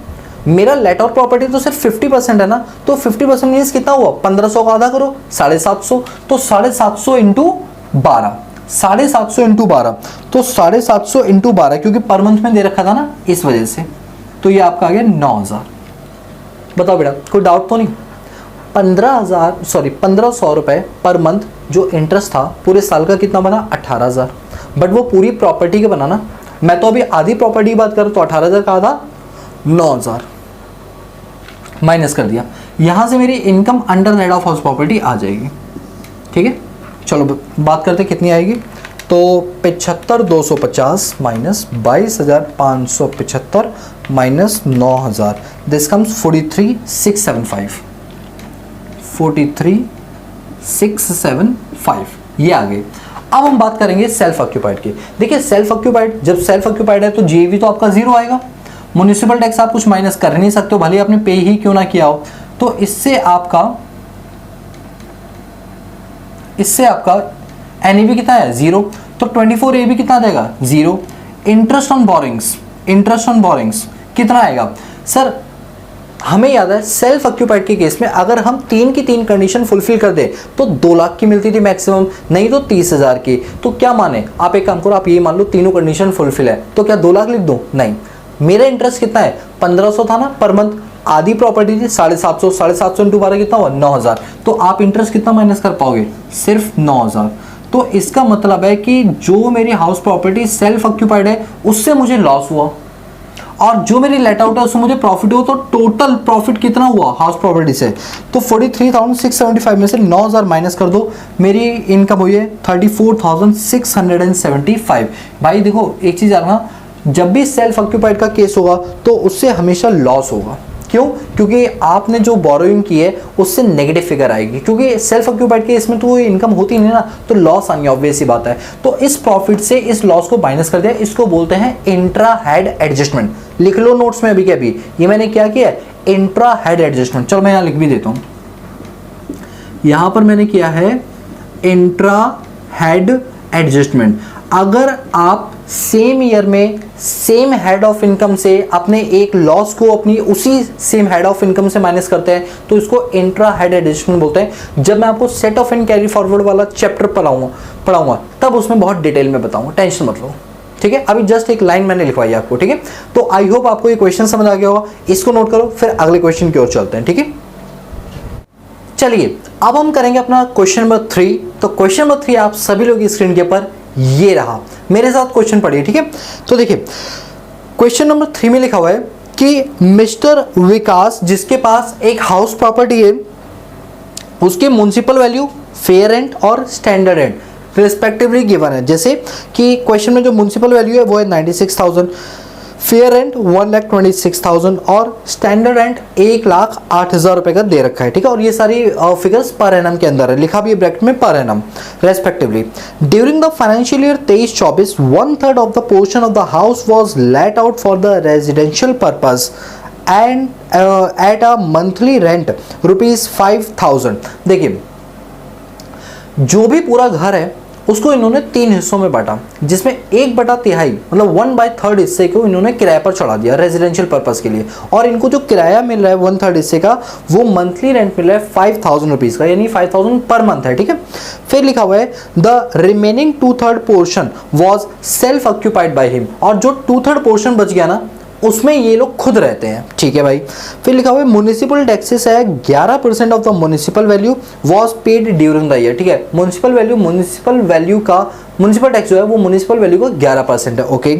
मेरा लेट आउट प्रॉपर्टी तो सिर्फ 50% है ना, तो 50% मीन्स कितना हुआ? 1,500 का आधा करो, 750, तो 750 इंटू 12, 750 इंटू 12, तो 750 इंटू 12, क्योंकि पर मंथ में दे रखा था ना, इस वजह से, तो ये आपका आ गया 9,000। बताओ बेटा, कोई डाउट तो नहीं? 1,500 रुपए पर मंथ जो इंटरेस्ट था, पूरे साल का कितना बना? 18,000। बट वो पूरी प्रॉपर्टी के बना ना, मैं तो अभी आधी प्रॉपर्टी की बात करूँ तो 18,000 का आधा 9,000 माइनस कर दिया। यहां से मेरी income under head of house property आ जाएगी। ठीक है, चलो बात करते कितनी आएगी। तो 75,250 माइनस 22,575 माइनस 9,000, दिस कम्स 43,675। 43,675 ये आ गए। अब हम बात करेंगे सेल्फ ऑक्यूपाइड की। देखिए सेल्फ ऑक्यूपाइड, जब सेल्फ ऑक्यूपाइड है तो जीएवी तो आपका 0 आएगा। म्युनिसिपल टैक्स आप कुछ माइनस कर नहीं सकते हो, भले आपने पे ही क्यों ना किया हो। तो इससे आपका NAV कितना है? 0। तो 24AB कितना देगा? 0। इंटरेस्ट ऑन बोरिंग्स कितना आएगा? सर हमें याद है सेल्फ ऑक्यूपाइड के केस में अगर हम 3 की 3 कंडीशन फुलफिल कर दे तो 2 लाख की मिलती थी मैक्सिमम, नहीं तो 30,000 की। तो क्या माने, आप एक काम करो, आप ये मान लो तीनों कंडीशन फुलफिल है, तो क्या 2 लाख लिख दो? नहीं, मेरा इंटरेस्ट कितना है? 1,500 था ना पर मंथ, आधी प्रॉपर्टी थी 750, 750 इंटू 12 कितना हुआ? 9,000। तो आप इंटरेस्ट कितना माइनस कर पाओगे? सिर्फ 9,000। तो इसका मतलब है कि जो मेरी हाउस प्रॉपर्टी सेल्फ ऑक्यूपाइड है उससे मुझे लॉस हुआ, और जो मेरी लेट आउट है उससे मुझे प्रॉफिट हुआ। तो टोटल प्रॉफिट कितना हुआ हाउस प्रॉपर्टी से? तो 43,675 में से 9,000 माइनस कर दो, मेरी इनकम हुई है 34,675। भाई देखो एक चीज जानना, जब भी सेल्फ ऑक्यूपाइड का केस होगा तो उससे हमेशा लॉस होगा। क्यों? क्योंकि आपने जो बोरोइंग की है उससे नेगेटिव फिगर आएगी, क्योंकि सेल्फ ऑक्यूपाइड के इसमें तो इनकम होती नहीं ना, तो लॉस आनी ऑब्वियस सी बात है। तो इस प्रॉफिट से इस लॉस को माइनस कर दिया, इसको बोलते हैं इंट्रा हेड एडजस्टमेंट। लिख लो नोट्स में अभी के अभी, ये मैंने क्या किया है? Intra head adjustment. चलो मैं यहाँ लिख भी देता हूँ, यहाँ पर मैंने किया है इंट्रा हेड एडजस्टमेंट। अगर आप सेम ईयर में सेम हेड ऑफ इनकम से अपने एक लॉस को अपनी उसी सेम हेड ऑफ इनकम से माइनस करते हैं तो इसको इंट्रा हेड एडजस्टमेंट बोलते हैं। जब मैं आपको set of and carry forward वाला चैप्टर पढ़ाऊंगा तब उसमें बहुत डिटेल में बताऊंगा, टेंशन मत लो, ठीक है। अभी जस्ट एक लाइन मैंने लिखवाई है आपको, ठीक है। तो आई होप आपको ये क्वेश्चन समझ आ गया होगा, इसको नोट करो, फिर अगले क्वेश्चन की ओर चलते हैं, ठीक है। चलिए अब हम करेंगे अपना क्वेश्चन नंबर 3। तो क्वेश्चन नंबर 3 आप सभी लोग स्क्रीन के ऊपर ये रहा, मेरे साथ क्वेश्चन पढ़िए, ठीक है। तो देखिए क्वेश्चन नंबर 3 में लिखा हुआ है कि मिस्टर विकास जिसके पास एक हाउस प्रॉपर्टी है, उसके म्युनिसिपल वैल्यू, फेयर रेंट और स्टैंडर्ड रेंट रिस्पेक्टिवली गिवन है। जैसे कि क्वेश्चन में जो म्युनिसिपल वैल्यू है वो है 96,000, फेयर रेंट 1,26,000 और स्टैंडर्ड रेंट 1,08,000 रुपए का दे रखा है, ठीक है। और ये सारी फिगर्स पर एनम के अंदर है, लिखा भी है ब्रैकेट में per annum respectively. During the financial year 23-24 1/3 of the portion of the house was let out for the residential purpose and at a monthly rent ₹5,000। देखिए जो भी पूरा घर है उसको इन्होंने 3 हिस्सों में बांटा, जिसमें 1/3 मतलब 1/3 हिस्से को इन्होंने किराए पर चढ़ा दिया रेजिडेंशियल पर्पस के लिए। और इनको जो किराया मिल रहा है 1/3 हिस्से का वो मंथली रेंट मिल रहा है 5,000 रुपीज़ का, यानी 5,000 पर मंथ है, ठीक है। फिर लिखा हुआ है the remaining 2/3 portion was self occupied by him, और जो 2/3 पोर्शन बच गया ना उसमें ये लोग खुद रहते हैं, ठीक है भाई। फिर लिखा हुआ है म्युनिसिपल टैक्सेस है 11% of the municipal value was paid during the year, ठीक है। म्युनिसिपल वैल्यू का म्युनिसिपल टैक्स जो है वो म्युनिसिपल वैल्यू का 11% है, okay.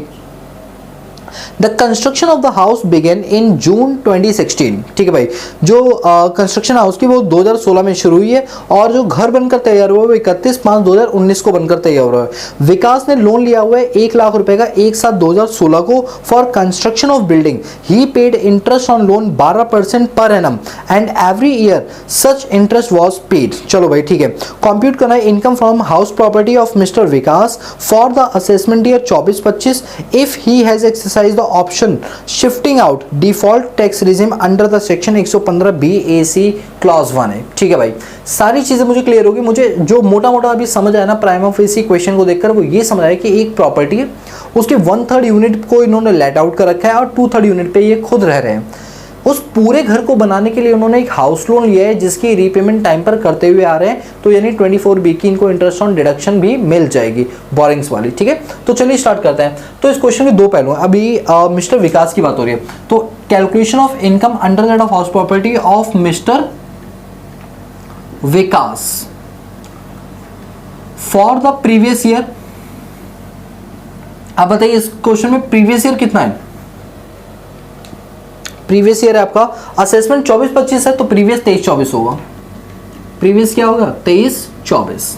The construction of the house began in June 2016, ठीक है भाई। जो कंस्ट्रक्शन हाउस की वो 2016 में शुरू हुई है और जो घर बनकर तैयार हुआ है वो 31/5/2019 को बनकर तैयार हुआ है। विकास ने लोन लिया हुआ है 1 लाख रुपए का 1/7/2016 को for construction of building. He paid interest on loan 12% per annum and every year such interest was paid. चलो भाई ठीक है, कंप्यूट करना है income from house property of mister Vikas for the assessment year 24-25 if he has exercise the option shifting out default tax regime under the section 115 BAC clause 1 है, ठीक है भाई। सारी चीजें मुझे क्लियर होगी। मुझे जो मोटा मोटा अभी समझ आया ना प्राइमा फेसी क्वेश्चन को देखकर, वो ये समझ आया कि एक प्रॉपर्टी है, उसके 1/3 यूनिट को इन्होंने लेट आउट कर रखा है और 2/3 यूनिट पे ये खुद रह रहे हैं। उस पूरे घर को बनाने के लिए उन्होंने एक हाउस लोन लिया है जिसकी रीपेमेंट टाइम पर करते हुए आ रहे हैं, तो यानी 24B की इनको इंटरेस्ट ऑन डिडक्शन भी मिल जाएगी बोरिंग्स वाली, ठीक है। तो चलिए स्टार्ट करते हैं। तो इस क्वेश्चन के 2 पहलू हैं। अभी मिस्टर विकास की बात हो रही है, तो calculation of income under that of house property of mister Vikas for the previous year. अब बताइए इस क्वेश्चन में प्रीवियस ईयर कितना है? प्रीवियस ईयर है आपका असेसमेंट 24-25 है, तो प्रीवियस 23-24 होगा। प्रीवियस क्या होगा? 23-24।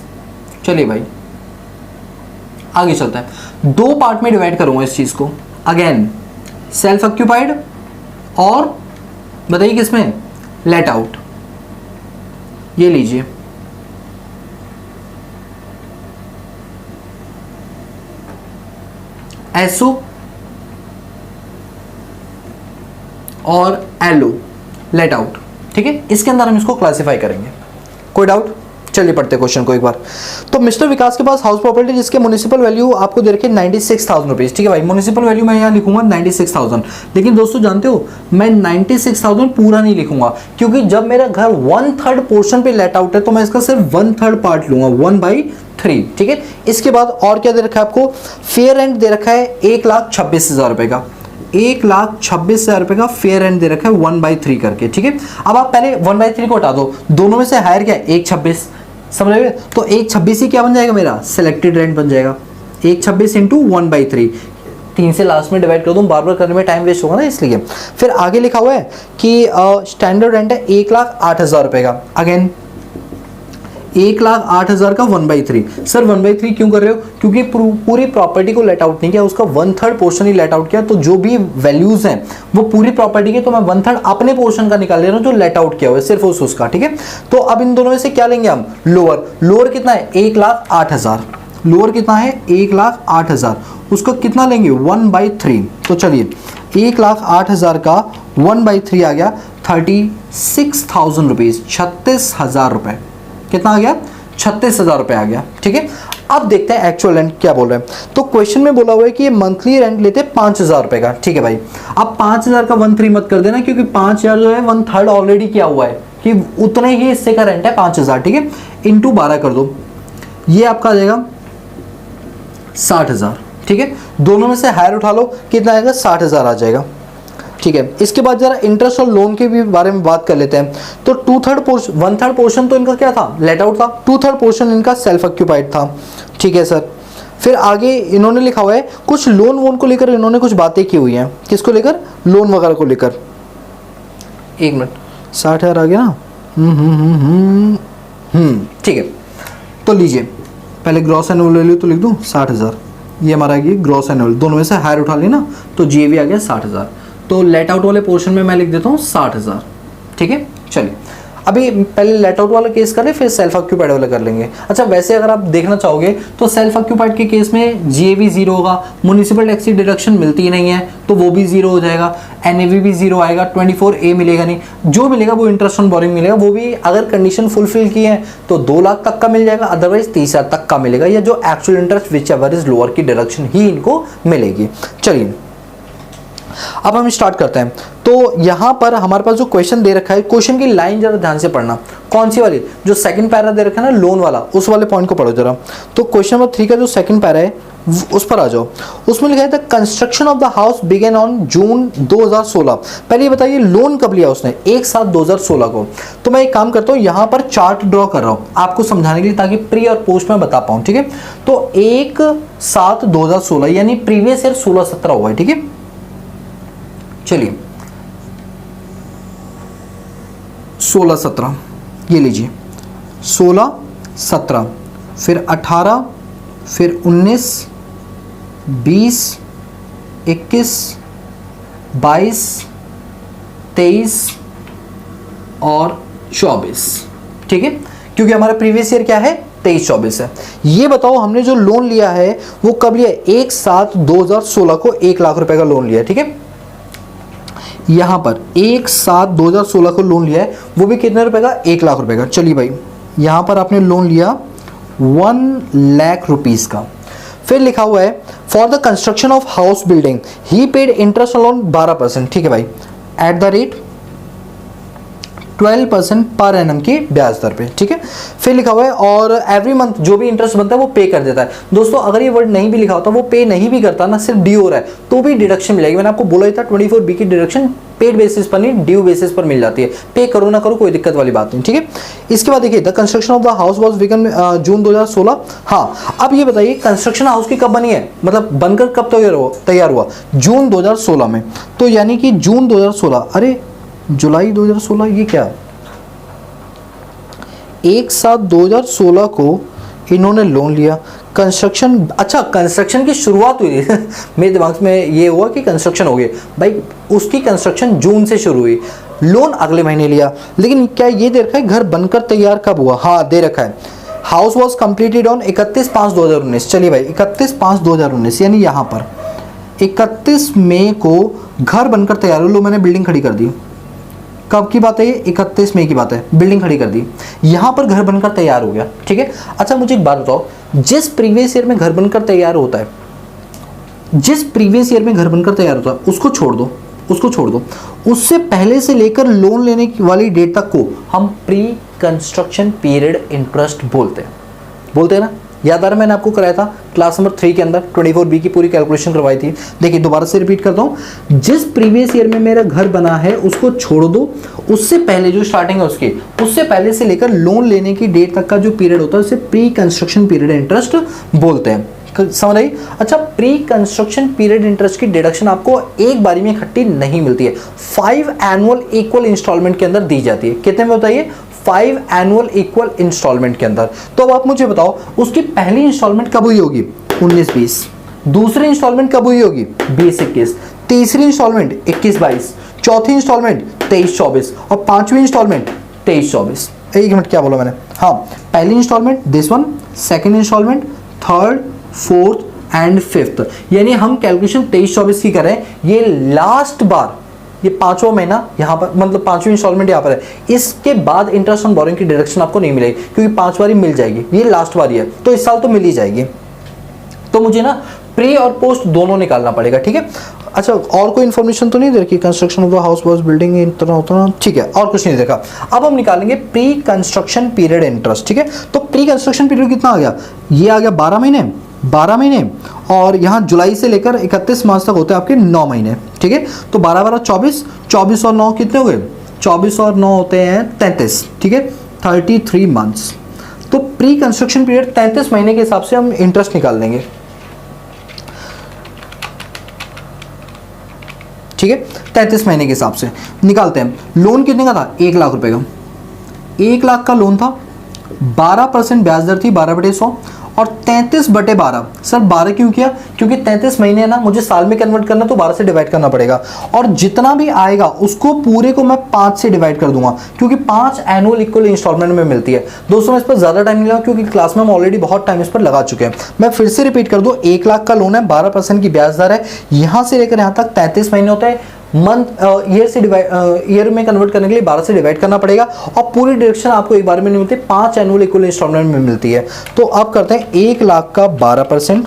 चलिए भाई आगे चलता है। 2 पार्ट में डिवाइड करूंगा इस चीज को। अगेन सेल्फ ऑक्यूपाइड और बताइए किसमें? Let out. ये लीजिए, एसओ और एलओ लेट आउट, ठीक है। इसके अंदर हम इसको क्लासिफाई करेंगे। कोई डाउट? चलिए पढ़ते हैं क्वेश्चन को एक बार। तो मिस्टर विकास के पास हाउस प्रॉपर्टी जिसके म्युनिसिपल वैल्यू आपको दे रखे 96,000 रुपीज, ठीक है भाई। म्युनिसिपल वैल्यू मैं यहाँ लिखूंगा 96,000, लेकिन दोस्तों जानते हो मैं 96,000 पूरा नहीं लिखूंगा, क्योंकि जब मेरा घर 1/3 पोर्शन पे लेट आउट है तो मैं इसका सिर्फ 1/3 पार्ट लूंगा, 1/3, ठीक है। इसके बाद और क्या दे रखा है आपको? फेयर रेंट दे रखा है 1,26,000 रुपए का, 1,26,000 रुपए का फेयर रेंट दे रखा है 1/3 करके, ठीक है। अब आप पहले 1/3 को हटा दो, दोनों में से हायर क्या है? 1,26, समझ रहे? तो 1,26 ही क्या बन जाएगा मेरा? सिलेक्टेड रेंट बन जाएगा। 1,26 इंटू 1/3, 3 से लास्ट में डिवाइड कर दूं, बार बार करने में टाइम वेस्ट होगा ना, इसलिए। फिर आगे लिखा हुआ है कि स्टैंडर्ड रेंट है 1,08,000 रुपए का। अगेन 1,08,000 का 1/3। सर 1/3 क्यों कर रहे हो? क्योंकि पूरी प्रॉपर्टी को लेट आउट नहीं किया, उसका 1/3 पोर्शन ही लेट आउट किया, तो जो भी वैल्यूज हैं वो पूरी प्रॉपर्टी के, तो मैं 1/3 अपने पोर्शन का निकाल ले रहा हूँ जो लेट आउट किया हुआ है, सिर्फ उसका, ठीक है। तो अब इन दोनों में से क्या लेंगे हम? लोअर। लोअर कितना है? 1,08,000। लोअर कितना है? 1,08,000। उसका कितना लेंगे 1/3। तो चलिए 1,08,000 का 1/3 आ गया 36,000 रुपीज़, 36,000 रुपये। कितना आ गया 36,000 रुपये आ गया। ठीक है, अब देखते हैं एक्चुअल रेंट क्या बोल रहे हैं। तो क्वेश्चन में बोला हुआ है कि ये मंथली रेंट लेते हैं 5,000 रुपये का। ठीक है भाई, अब 5,000 का 1/3 मत कर देना, क्योंकि 5,000 जो है 1/3 ऑलरेडी किया हुआ है कि उतने ही हिस्से का रेंट है 5,000। ठीक है, इंटू 12 कर दो, ये आपका आ जाएगा 60,000। ठीक है, दोनों में से हायर उठा लो, कितना आएगा 60,000 आ जाएगा। ठीक है, इसके बाद जरा इंटरेस्ट और लोन के भी बारे में बात कर लेते हैं। तो 1/3 पोर्शन तो इनका क्या था, लेट आउट था। 2/3 पोर्शन इनका सेल्फ ऑक्यूपाइड था। ठीक है सर, फिर आगे इन्होंने लिखा हुआ है कुछ लोन वोन को लेकर इन्होंने कुछ बातें की हुई हैं। किसको लेकर, लोन वगैरह को लेकर। एक मिनट, 60,000 आ गया ना। ठीक है, तो लीजिए पहले ग्रॉस एनुअल ले लो, तो लिख दूँ 60,000। ये हमारा ये ग्रॉस एनुअल, दोनों में से हायर उठा ली ना, तो जीएवी आ गया 60,000। तो लेट आउट वाले पोर्शन में मैं लिख देता हूँ 60,000। ठीक है, चलिए अभी पहले लेट आउट वाला केस करें, फिर सेल्फ ऑक्यूपाइड वाला कर लेंगे। अच्छा, वैसे अगर आप देखना चाहोगे तो सेल्फ ऑक्यूपाइड के केस में जीएवी 0 होगा, म्युनिसिपल टैक्स की डिडक्शन मिलती ही नहीं है तो वो भी 0 हो जाएगा, एनएवी भी 0 आएगा, 24A मिलेगा नहीं, जो मिलेगा वो इंटरेस्ट ऑन बोरिंग मिलेगा। वो भी अगर कंडीशन फुलफिल की है तो 2 लाख तक का मिल जाएगा, अदरवाइज 30,000 तक का मिलेगा, या जो actual interest which ever is lower की डिडक्शन ही इनको मिलेगी। चलिए अब हम स्टार्ट करते हैं। तो यहाँ पर हमारे पास जो क्वेश्चन दे रखा है, क्वेश्चन की लाइन जरा ध्यान से पढ़ना। कौन सी वाली, जो सेकंड पैरा दे रखा है ना लोन वाला, उस वाले पॉइंट को पढ़ो जरा। तो क्वेश्चन नंबर 3 का जो सेकंड पैरा है उस पर आ जाओ। उसमें लिखा है the construction of the house began on June 2016। पहले ये बताइए लोन कब लिया उसने, 1/7/2016 को। तो मैं एक काम करता हूँ, यहाँ पर चार्ट ड्रॉ कर रहा हूँ आपको समझाने के लिए, ताकि प्री और पोस्ट में बता पाऊँ। ठीक है, तो 1/7/2016 यानी प्रीवियस ईयर 16-17 हुआ है। ठीक है, चलिए 16-17 ये लीजिए, 16-17, फिर 18, फिर 19, 20, 21, 22, 23 और 24। ठीक है, क्योंकि हमारा प्रीवियस ईयर क्या है 23-24 है। ये बताओ हमने जो लोन लिया है वो कब लिया, 1/7/2016 को 1 लाख रुपए का लोन लिया है। ठीक है, यहां पर 1/7/2016 को लोन लिया है, वो भी कितने रुपए का, 1 लाख रुपए का। चलिए भाई, यहां पर आपने लोन लिया 1 लाख रुपीस का। फिर लिखा हुआ है for the construction of house building he paid interest loan 12%। ठीक है भाई, at the rate 12% per annum की ब्याज दर पे। ठीक है, फिर लिखा हुआ है और एवरी मंथ जो भी इंटरेस्ट बनता है वो पे कर देता है। दोस्तों अगर ये वर्ड नहीं भी लिखा होता, वो पे नहीं भी करता ना, सिर्फ ड्यू हो रहा है तो भी डिडक्शन मिलेगी। मैंने आपको बोला ही था 24B की डिडक्शन पेड बेसिस पर नहीं, ड्यू बेसिस पर मिल जाती है। पे करो ना करो कोई दिक्कत वाली बात नहीं। ठीक है, इसके बाद देखिए the construction of the house was begun June 2016। हाँ, अब ये बताइए कंस्ट्रक्शन हाउस की कब बनी है, मतलब बनकर कब तैयार हुआ, जून 2016 में। तो यानी कि जून 2016, अरे जुलाई 2016, ये क्या 1/7/2016 को इन्होंने लोन लिया। कंस्ट्रक्शन, अच्छा कंस्ट्रक्शन की शुरुआत हुई मेरे दिमाग में ये हुआ कि कंस्ट्रक्शन हो गया भाई, उसकी कंस्ट्रक्शन जून से शुरू हुई, लोन अगले महीने लिया। लेकिन क्या ये दे रखा है घर बनकर तैयार कब हुआ, हाँ दे रखा है हाउस वॉज कंप्लीटेड ऑन 31/5/2019। चलिए भाई 31/5/2019 यानी यहाँ पर 31 मई को घर बनकर तैयार हो, लो मैंने बिल्डिंग खड़ी कर दी। कब की बात है ये, 31 मई की बात है, बिल्डिंग खड़ी कर दी, यहां पर घर बनकर तैयार हो गया। ठीक है, अच्छा मुझे एक बात बताओ, जिस प्रीवियस ईयर में घर बनकर तैयार होता है, जिस प्रीवियस ईयर में घर बनकर तैयार होता है उसको छोड़ दो, उसको छोड़ दो, उससे पहले से लेकर लोन लेने वाली डेट तक को हम प्री कंस्ट्रक्शन पीरियड इंटरेस्ट बोलते हैं ना। याद आ रहा, मैंने आपको कराया था क्लास नंबर 3 के अंदर 24B की पूरी कैलकुलेशन करवाई थी। देखिए दोबारा से रिपीट करता हूँ, जिस प्रीवियस ईयर में मेरा घर बना है उसको छोड़ दो, उससे पहले जो स्टार्टिंग है उसकी, उससे पहले से लेकर लोन लेने की डेट तक का जो पीरियड होता है उसे प्री कंस्ट्रक्शन पीरियड इंटरेस्ट बोलते हैं। समझ आई? अच्छा, प्री कंस्ट्रक्शन पीरियड इंटरेस्ट की डिडक्शन आपको एक बारी में इकट्ठी नहीं मिलती है, 5 एनुअल इक्वल इंस्टॉलमेंट के अंदर दी जाती है। कितने में बताइए, 5 एनुअल इक्वल इंस्टॉलमेंट के अंदर। तो अब आप मुझे बताओ उसकी पहली इंस्टॉलमेंट कब हुई होगी, 19-20, दूसरी इंस्टॉलमेंट कब हुई होगी, 20-21, तीसरी इंस्टॉलमेंट 21-22, चौथी इंस्टॉलमेंट 23-24 और पांचवी इंस्टॉलमेंट 23-24। एक मिनट, क्या बोला मैंने, हाँ पहली installment this one, second installment, third, fourth, and fifth, यानी हम कैलकुलेशन 23-24 की करें, ये लास्ट बार, ये पांचवा महीना यहाँ पर, मतलब पांचवी इंस्टॉलमेंट यहाँ पर है, इसके बाद इंटरेस्ट ऑन बोरिंग की डिडक्शन आपको नहीं मिलेगी, क्योंकि 5 बारी मिल जाएगी, ये लास्ट बारी है, तो इस साल तो मिल ही जाएगी। तो मुझे ना प्री और पोस्ट दोनों निकालना पड़ेगा, ठीक है। अच्छा, और कोई इन्फॉर्मेशन तो नहीं दे रखी, construction of the house was building इतना उतना, ठीक है, और कुछ नहीं देखा। अब हम निकालेंगे प्री कंस्ट्रक्शन पीरियड इंटरेस्ट, ठीक है। तो प्री कंस्ट्रक्शन पीरियड कितना आ गया, ये आ गया 12 महीने, 12 महीने, और यहाँ जुलाई से लेकर 31 मार्च तक होते हैं आपके 9 महीने, ठीक है। तो 12 12 24, 24 और 9 कितने हो गए, 24 और 9 होते हैं 33, ठीक है, 33 मंथ्स। तो प्री कंस्ट्रक्शन पीरियड 33 महीने के हिसाब से हम इंटरेस्ट निकाल लेंगे, ठीक है। 33 महीने के हिसाब से निकालते हैं। लोन कितने का था, 1 लाख रुपए का, 1 लाख का लोन था, 12% ब्याज दर थी 12/100 और 33/12। सर 12 क्यों किया, क्योंकि 33 महीने है ना, मुझे साल में कन्वर्ट करना, तो 12 से डिवाइड करना पड़ेगा, और जितना भी आएगा उसको पूरे को मैं 5 से डिवाइड कर दूंगा, क्योंकि 5 एनुअल इक्वल इंस्टॉलमेंट में मिलती है। दोस्तों मैं इस पर ज़्यादा टाइम नहीं लगा, क्योंकि क्लास में हम ऑलरेडी बहुत टाइम इस पर लगा चुके हैं। मैं फिर से रिपीट कर दूँ, 1 लाख का लोन है, 12% की ब्याज दर है, यहाँ से लेकर यहाँ तक 33 महीने होते हैं। मंथ ईयर से डिवाइड, ईयर में कन्वर्ट करने के लिए 12 से डिवाइड करना पड़ेगा, और पूरी डिडक्शन आपको एक बार में नहीं मिलती, 5 एनुअल इक्वल इंस्टॉलमेंट में मिलती है। तो अब करते हैं 1 लाख का 12%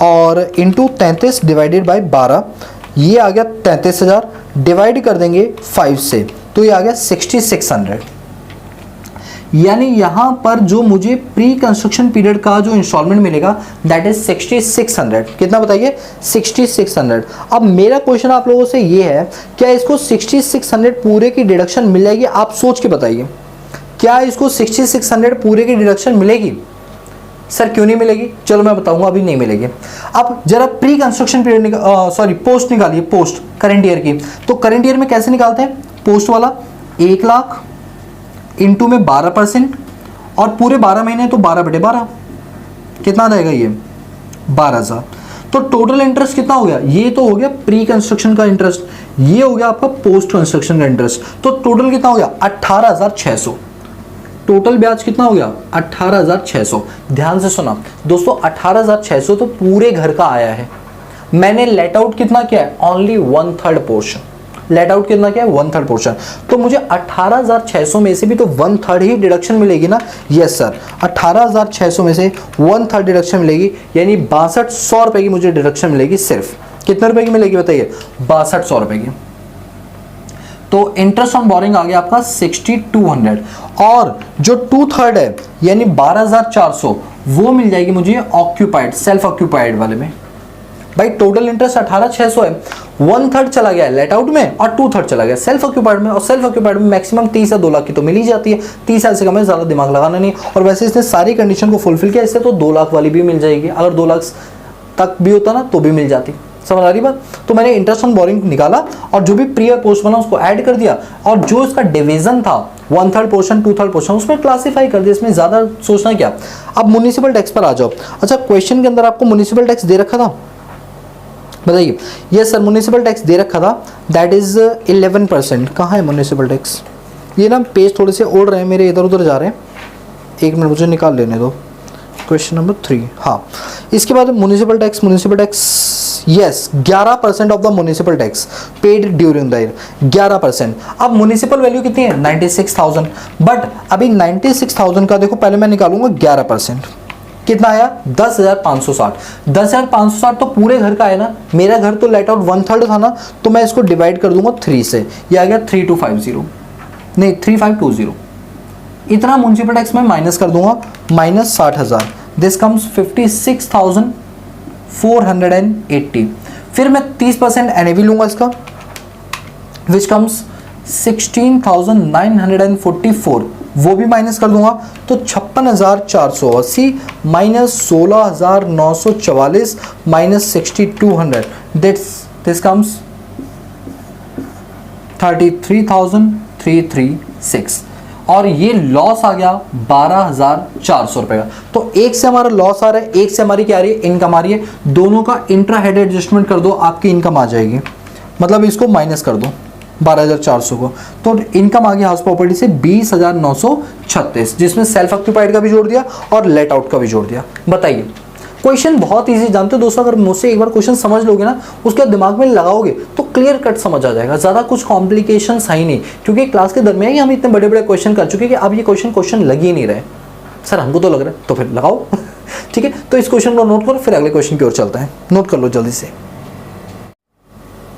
और इंटू 33 डिवाइडेड बाई 12, ये आ गया 33,000, डिवाइड कर देंगे 5 से, तो ये आ गया 6600। यानी यहाँ पर जो मुझे प्री कंस्ट्रक्शन पीरियड का जो इंस्टॉलमेंट मिलेगा दैट इज 6600। कितना बताइए, 6600। अब मेरा क्वेश्चन आप लोगों से ये है, क्या इसको 6600 पूरे की डिडक्शन मिल जाएगी, आप सोच के बताइए, क्या इसको 6600 पूरे की डिडक्शन मिलेगी। सर क्यों नहीं मिलेगी, चलो मैं बताऊंगा, अभी नहीं मिलेगी। अब जरा प्री कंस्ट्रक्शन पीरियड पोस्ट निकालिए, पोस्ट करंट ईयर की। तो करंट ईयर में कैसे निकालते हैं, पोस्ट वाला 1 लाख इंटू में 12% और पूरे 12 महीने, तो 12/12 कितना आ जाएगा, ये 12,000। तो टोटल इंटरेस्ट कितना हो गया, ये तो हो गया प्री कंस्ट्रक्शन का इंटरेस्ट, ये हो गया आपका पोस्ट कंस्ट्रक्शन का इंटरेस्ट। तो टोटल कितना हो गया, 18,600। टोटल ब्याज कितना हो गया, 18,600। ध्यान से सुना दोस्तों, 18,600 तो पूरे घर का आया है। मैंने लेट आउट कितना किया है, ओनली 1/3 पोर्शन। लेट आउट कितना क्या है, 1/3 पोर्शन। तो मुझे 18,600 में से भी तो 1/3 ही डिडक्शन मिलेगी ना। यस सर, 18,600 में से 1/3 डिडक्शन मिलेगी, यानी 6200 रुपए की मुझे डिडक्शन मिलेगी। सिर्फ कितने रुपए की मिलेगी बताइए, 6200 रुपए की। तो इंटरेस्ट ऑन बोरिंग आ गया आपका 6200, और जो 2/3 है यानी 12,400 वो मिल जाएगी मुझे ऑक्यूपाइड, सेल्फ ऑक्यूपाइड वाले में। भाई टोटल इंटरेस्ट 18,600 है, 1/3 चला गया लेट आउट में और 2/3 चला गया सेल्फ ऑक्यूपाइड में, और सेल्फ ऑक्यूपाइड में मैक्सिमम 30 या 2 लाख की तो मिल ही जाती है। 30 साल से कम है, ज़्यादा दिमाग लगाना नहीं। और वैसे इसने सारी कंडीशन को फुलफिल किया, इससे तो 2 लाख वाली भी मिल जाएगी, अगर 2 लाख तक भी होता ना तो भी मिल जाती। समझ आ रही बात। तो मैंने इंटरेस्ट ऑन बोरिंग निकाला और जो भी प्री और पोस्ट बना उसको ऐड कर दिया, और जो इसका डिवीजन था 1/3 पोर्शन 2/3 पोर्शन उसमें क्लासीफाई कर दिया। इसमें ज़्यादा सोचना क्या। अब म्युनिसिपल टैक्स पर आ जाओ। अच्छा, क्वेश्चन के अंदर आपको म्युनिसिपल टैक्स दे रखा था, बताइए। यस सर, म्युनिसिपल टैक्स दे रखा था, दैट इज 11%। कहाँ है म्युनिसिपल टैक्स, ये ना पेज थोड़े से उड़ रहे हैं मेरे, इधर उधर जा रहे हैं। एक मिनट मुझे निकाल लेने दो। क्वेश्चन नंबर 3, हाँ। इसके बाद municipal tax yes 11% of the municipal tax paid during the year, 11%। अब म्युनिसिपल वैल्यू कितनी है 96,000, बट अभी 96,000 का देखो पहले मैं निकालूंगा 11%, कितना आया 10,560। 10,560 तो पूरे घर का है ना, मेरा घर तो लेट आउट 1/3 था ना, तो मैं इसको डिवाइड कर दूंगा 3 से, ये आ गया 3250 नहीं 3520। इतना म्युनिसिपल टैक्स में माइनस कर दूंगा, माइनस 60,000, दिस कम्स 56,480। फिर मैं 30% NAV लूंगा इसका, विच कम्स 16,944, वो भी माइनस कर दूंगा, तो 56,480 माइनस 16,944 माइनस 6,200, दिस कम्स 33,336। और ये लॉस आ गया 12,400 रुपए का। तो एक से हमारा लॉस आ रहा है, एक से हमारी क्या आ रही है, इनकम आ रही है। दोनों का इंट्रा हेड एडजस्टमेंट कर दो, आपकी इनकम आ जाएगी। मतलब इसको माइनस कर दो 12,400 को, तो इनकम आ गया हाउस प्रॉपर्टी से 20,936, जिसमें सेल्फ ऑक्यूपाइड का भी जोड़ दिया और लेट आउट का भी जोड़ दिया। बताइए क्वेश्चन बहुत इजी, जानते हो दोस्तों, अगर मुझसे एक बार क्वेश्चन समझ लोगे ना, उसके बाद दिमाग में लगाओगे तो क्लियर कट समझ आ जाएगा, ज़्यादा कुछ कॉम्प्लिकेशन है ही नहीं। क्योंकि क्लास के दरमियान ही हम इतने बड़े बड़े क्वेश्चन कर चुके हैं कि अब ये क्वेश्चन लग ही नहीं रहे। सर हमको तो लग रहा है, तो फिर लगाओ ठीक है, तो इस क्वेश्चन को नोट करो, फिर अगले क्वेश्चन की ओर चलते हैं। नोट कर लो जल्दी से।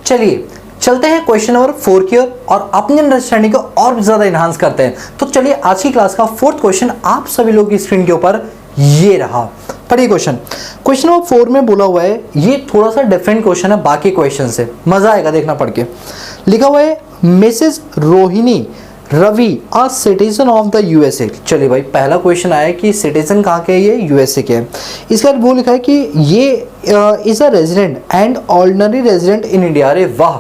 चलिए चलते हैं क्वेश्चन नंबर 4 की ओर और अपनी अंडरस्टैंडिंग को और भी ज्यादा इनहांस करते हैं। तो चलिए आज की क्लास का 4th क्वेश्चन आप सभी लोगों की स्क्रीन के ऊपर ये रहा। पढ़िए क्वेश्चन नंबर 4 में बोला हुआ है, ये थोड़ा सा डिफरेंट क्वेश्चन है बाकी क्वेश्चन से, मजा आएगा देखना पढ़ के। लिखा हुआ है Mrs Rohini Ravi a citizen of the USA. चलिए भाई पहला क्वेश्चन आया कि सिटीजन कहाँ के है, ये यूएसए के है। इसका वो लिखा है कि ये is a resident and ordinary resident in India. अरे वाह,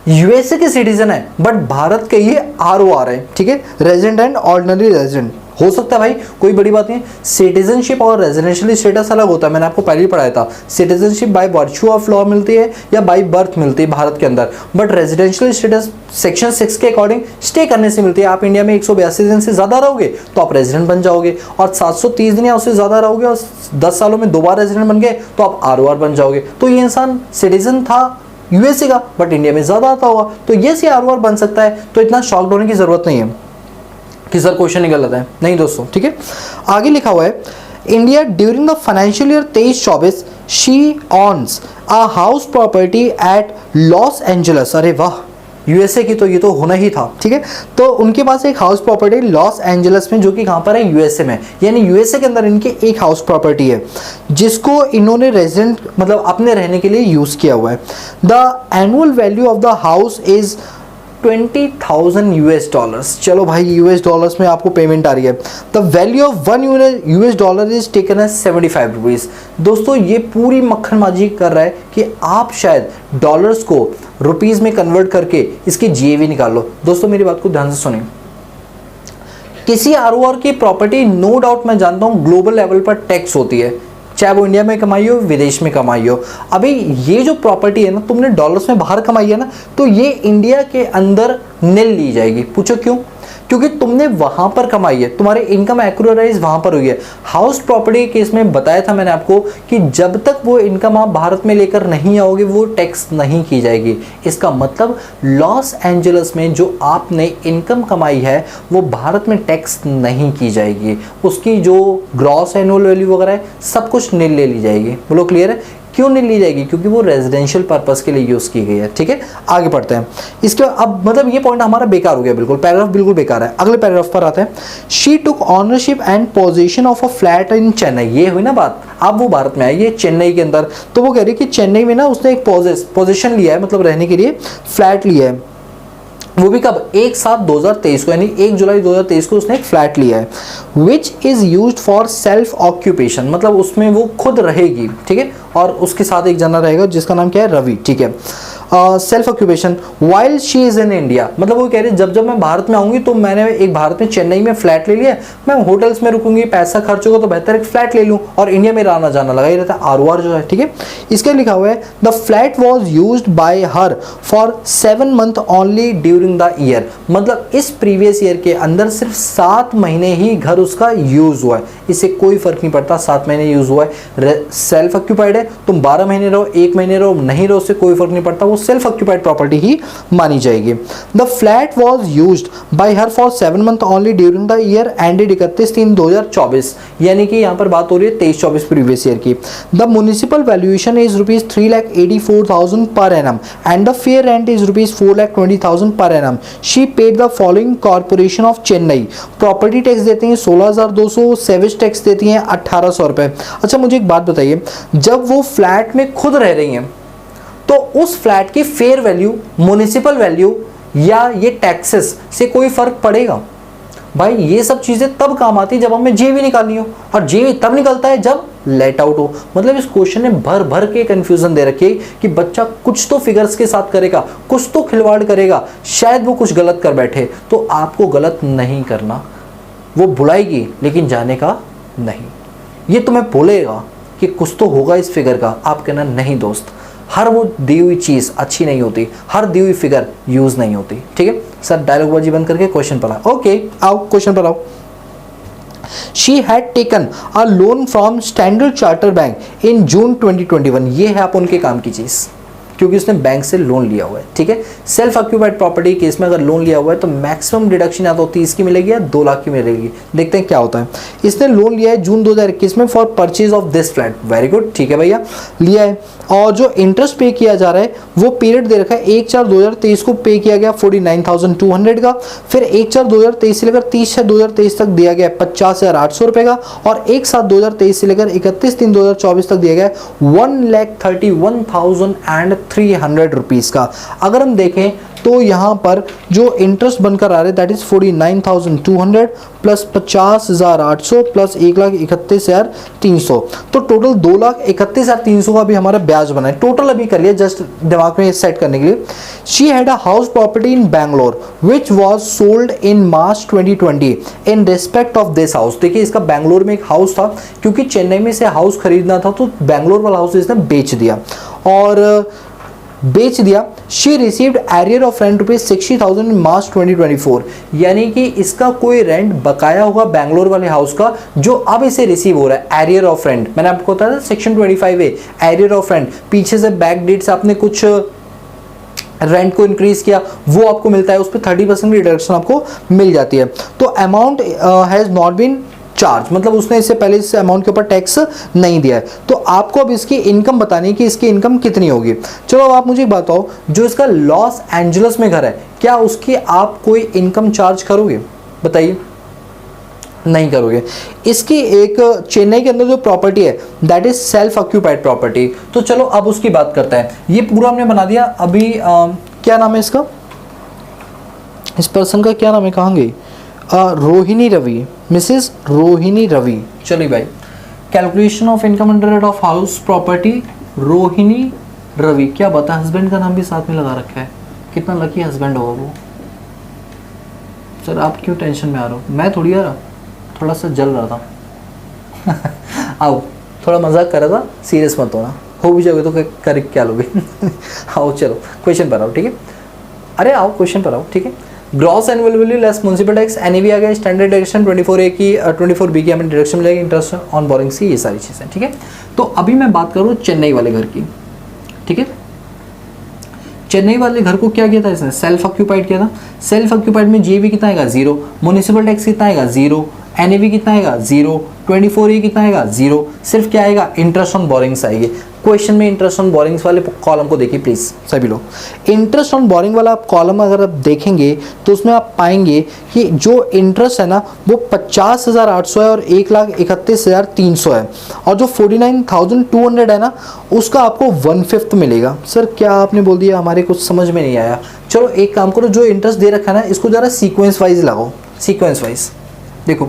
यूएसए के सिटीजन है बट भारत के ये आरओआर है, ठीक है, रेजिडेंट एंड ऑर्डिनरी रेजिडेंट हो सकता है भाई, कोई बड़ी बात नहीं। सिटीजनशिप और रेजिडेंशियल स्टेटस अलग होता है, मैंने आपको पहले ही पढ़ाया था। Citizenship by virtue of law मिलती है या बाय बर्थ मिलती है भारत के अंदर, बट रेजिडेंशियल स्टेटस सेक्शन 6 के अकॉर्डिंग स्टे करने से मिलती है। आप इंडिया में 182 दिन से ज्यादा रहोगे तो आप रेजिडेंट बन जाओगे, और 730 दिन या उससे ज्यादा रहोगे और 10 सालों में 2 बार रेजिडेंट बन गए तो आप आरओआर बन जाओगे। तो ये इंसान सिटीजन था यूएसए का बट इंडिया में ज्यादा आता होगा, तो ये से आरओआर बन सकता है। तो इतना शॉक्ड होने की जरूरत नहीं है कि सर क्वेश्चन निकल जाता है, नहीं दोस्तों, ठीक है। आगे लिखा हुआ है India during the financial year 23-24 she owns a house property at Los Angeles. अरे वाह, यूएसए की तो ये तो होना ही था, ठीक है। तो उनके पास एक हाउस प्रॉपर्टी लॉस एंजल्स में, जो कि कहाँ पर है, यूएसए में, यानी यूएसए के अंदर इनकी एक हाउस प्रॉपर्टी है जिसको इन्होंने रेजिडेंट मतलब अपने रहने के लिए यूज किया हुआ है। The annual value of the house is $20,000। चलो भाई यूएस डॉलर्स में आपको पेमेंट आ रही है। The value of $1 is taken as 75 rupees. दोस्तों ये पूरी मक्खनबाजी कर रहा है कि आप शायद डॉलर्स को रुपीस में कन्वर्ट करके इसकी जीएवी निकाल लो। दोस्तों मेरी बात को ध्यान से सुनिए, किसी आरओआर की प्रॉपर्टी नो डाउट मैं जानता हूं ग्लोबल लेवल पर टैक्स होती है, चाहे वो इंडिया में कमाई हो विदेश में कमाई हो। अभी ये जो प्रॉपर्टी है ना, तुमने डॉलर्स में बाहर कमाई है ना, तो ये इंडिया के अंदर निल ली जाएगी। पूछो क्यों? क्योंकि तुमने वहां पर कमाई है, तुम्हारे इनकम एक्यूरेटाइज वहां पर हुई है। हाउस प्रॉपर्टी के केस में बताया था मैंने आपको कि जब तक वो इनकम आप भारत में लेकर नहीं आओगे वो टैक्स नहीं की जाएगी। इसका मतलब लॉस एंजल्स में जो आपने इनकम कमाई है वो भारत में टैक्स नहीं की जाएगी, उसकी जो ग्रॉस एनुअल वैल्यू वगैरह है सब कुछ निल ले ली जाएगी। बोलो क्लियर है? क्यों नहीं ली जाएगी? क्योंकि वो रेजिडेंशियल पर्पस के लिए यूज की गई है, ठीक है। आगे पढ़ते हैं। इसके अब मतलब ये पॉइंट हमारा बेकार हो गया, बिल्कुल पैराग्राफ बिल्कुल बेकार है। अगले पैराग्राफ पर आते हैं। She took ownership and position of a flat in Chennai. ये हुई ना बात, अब वो भारत में आई है चेन्नई के अंदर, तो वो कह रही है कि चेन्नई में ना उसने एक पोजीशन लिया है, मतलब रहने के लिए फ्लैट लिया है। वो भी कब? 1/7/2023 को, यानी 1 जुलाई 2023 को उसने एक फ्लैट लिया है। Which is use for self occupation, मतलब उसमें वो खुद रहेगी, ठीक है, और उसके साथ एक जना रहेगा जिसका नाम क्या है, रवि, ठीक है। Self occupation while she is in India, मतलब वो कह रहे जब जब मैं भारत में आऊंगी तो मैंने एक भारत में चेन्नई में फ्लैट ले लिया, मैं होटल्स में रुकूंगी, पैसा खर्च होगा तो बेहतर एक फ्लैट ले लूं, और इंडिया में आना जाना लगा ही रहता है, आरओआर जो है, ठीक है। इसके लिखा हुआ है the flat was used by her for 7 month only during the year, मतलब इस प्रीवियस ईयर के अंदर सिर्फ 7 महीने ही घर उसका यूज हुआ है, इससे कोई फर्क नहीं पड़ता, 7 महीने यूज हुआ है। सेल्फ ऑक्यूपाइड है, तुम 12 महीने रहो, 1 महीने रहो, नहीं रहो, उससे कोई फर्क नहीं पड़ता, वो सेल्फ ऑक्यूपाइड प्रॉपर्टी ही मानी जाएगी। The flat was used by her for 7 month only during the year ended 31/3/2024, यानी कि यहाँ पर बात हो रही है 23-24 प्रीवियस ईयर की। The municipal valuation is ₹3,84,000 per annum and the fair rent is ₹4,20,000 per annum. She paid the following corporation of Chennai. Property tax देते हैं 16,200, सेविज टैक्स देती हैं 1,800 रुपए। अच्छा मुझे एक बात बताइए, जब वो फ्लैट में खुद रह रही हैं तो उस फ्लैट की फेयर वैल्यू, म्युनिसिपल वैल्यू या ये टैक्सेस से कोई फर्क पड़ेगा? भाई ये सब चीजें तब काम आती है जब हमें जेवी निकालनी हो, और जेवी तब निकलता है जब लेट आउट हो। मतलब इस क्वेश्चन ने भर भर के कंफ्यूजन दे रखी है कि बच्चा कुछ तो फिगर्स के साथ करेगा, कुछ तो खिलवाड़ करेगा, शायद वो कुछ गलत कर बैठे, तो आपको गलत नहीं करना। वो बुलाएगी लेकिन जाने का नहीं, ये तुम्हें बोलेगा कि कुछ तो होगा इस फिगर का, आप कहना नहीं दोस्त, हर वो दी हुई चीज़ अच्छी नहीं होती, हर दी हुई फिगर यूज नहीं होती, ठीक है। सर डायलॉग बाजी बंद करके क्वेश्चन पर आओ। ओके आओ क्वेश्चन पर आओ। She had taken a loan from standard Chartered bank in June 2021। ये है आप उनके काम की चीज़, क्योंकि उसने बैंक से लोन लिया हुआ है, ठीक है। सेल्फ ऑक्यूपाइड प्रॉपर्टी केस में अगर लोन लिया हुआ है तो मैक्सिमम डिडक्शन या तो 30 की मिलेगी या 2 लाख की मिलेगी। देखते हैं क्या होता है। इसने लोन लिया है जून 2021 में for purchase of this flat. Very good, ठीक है भैया, लिया है। और जो इंटरेस्ट पे किया जा रहा है वो पीरियड दे रखा है 1/4/2023 को पे किया गया 49,200 का, फिर 1/4/2023 से लेकर 30/6/2023 तक दिया गया 50,800 रुपए का, और 1/7/2023 से लेकर 31/3/2024 तक दिया गया 1,31,300 रुपीज़ का। अगर हम देखें तो यहाँ पर जो इंटरेस्ट बनकर आ रहा है दैट इज 49,200 प्लस 50,800 प्लस 1,31,300, तो टोटल 2,31,300 का भी हमारा ब्याज बना है। टोटल अभी कर लिया जस्ट दिमाग में सेट करने के लिए। She had a house property in Bangalore which was sold in March 2020 in respect of this house. देखिए इसका बैंगलोर में एक हाउस था, क्योंकि चेन्नई में से हाउस खरीदना था तो बैंगलोर वाला हाउस इसने बेच दिया और बेच दिया। She received arrear of rent rupees 60,000 इन मार्च 2024, यानी कि इसका कोई रेंट बकाया होगा बैंगलोर वाले हाउस का जो अब इसे रिसीव हो रहा है, एरियर ऑफ रेंट। मैंने आपको बताया था section 25A arrear of rent, पीछे से बैक डेट से आपने कुछ रेंट को इंक्रीज किया वो आपको मिलता है, उस पर 30% की डिडक्शन आपको मिल जाती है। तो amount has not been charge, मतलब उसने इससे पहले इस अमाउंट के ऊपर टैक्स नहीं दिया है। तो आपको अब इसकी इनकम बतानी है कि इसकी इनकम कितनी होगी। चलो अब आप मुझे बताओ, जो इसका लॉस एंजल्स में घर है, क्या उसकी आप कोई इनकम चार्ज करोगे? बताइए, नहीं करोगे। इसकी एक चेन्नई के अंदर जो प्रॉपर्टी है that is self occupied property. तो चलो अब उसकी बात करते हैं। ये पूरा हमने बना दिया। अभी क्या नाम है इसका, इस पर्सन का क्या नाम है, कहाँ गई? रोहिणी रवि, मिसेस रोहिणी रवि। चलिए भाई, calculation of income under head of house property Rohini Ravi. क्या बता, हस्बैंड का नाम भी साथ में लगा रखा है, कितना लकी हस्बैंड होगा वो। सर आप क्यों टेंशन में आ रहे हो? मैं थोड़ी आ रहा, थोड़ा सा जल रहा था आओ, थोड़ा मजाक कर रहा था, सीरियस मत होना, हो भी जाओगे तो कर क्या लोगे आओ चलो क्वेश्चन पर आओ, ठीक है। अरे आओ क्वेश्चन पर आओ, ठीक है। Gross annual value less municipal tax, NAV आ गया, स्टैंडर्ड डायरेक्शन 24A की 24B की हमें डायरेक्शन मिलेगी, इंटरेस्ट ऑन बोरिंग सी, ये सारी चीज़ें, ठीक है। तो अभी मैं बात करूँ चेन्नई वाले घर की, ठीक है। चेन्नई वाले घर को क्या किया था इसने? सेल्फ ऑक्यूपाइड किया था। सेल्फ ऑक्यूपाइड में जीएबी कितना आएगा? 0, म्युनिसिपल टैक्स कितना आएगा? 0, एनईवी कितना आएगा? 0, 24A कितना आएगा? 0, सिर्फ क्या आएगा? इंटरेस्ट ऑन बोरिंग्स आएगी। क्वेश्चन में इंटरेस्ट ऑन बोरिंग्स वाले कॉलम को देखिए प्लीज सभी लोग। इंटरेस्ट ऑन बोरिंग वाला आप कॉलम अगर आप देखेंगे तो उसमें आप पाएंगे कि जो इंटरेस्ट है ना वो 50,800 है और 1,31,300 है, और जो 49,200 है ना उसका आपको 1/5 मिलेगा। सर क्या आपने बोल दिया, हमारे कुछ समझ में नहीं आया। चलो एक काम करो, जो इंटरेस्ट दे रखा है ना इसको जरा सीक्वेंस वाइज लगाओ, सीक्वेंस वाइज देखो।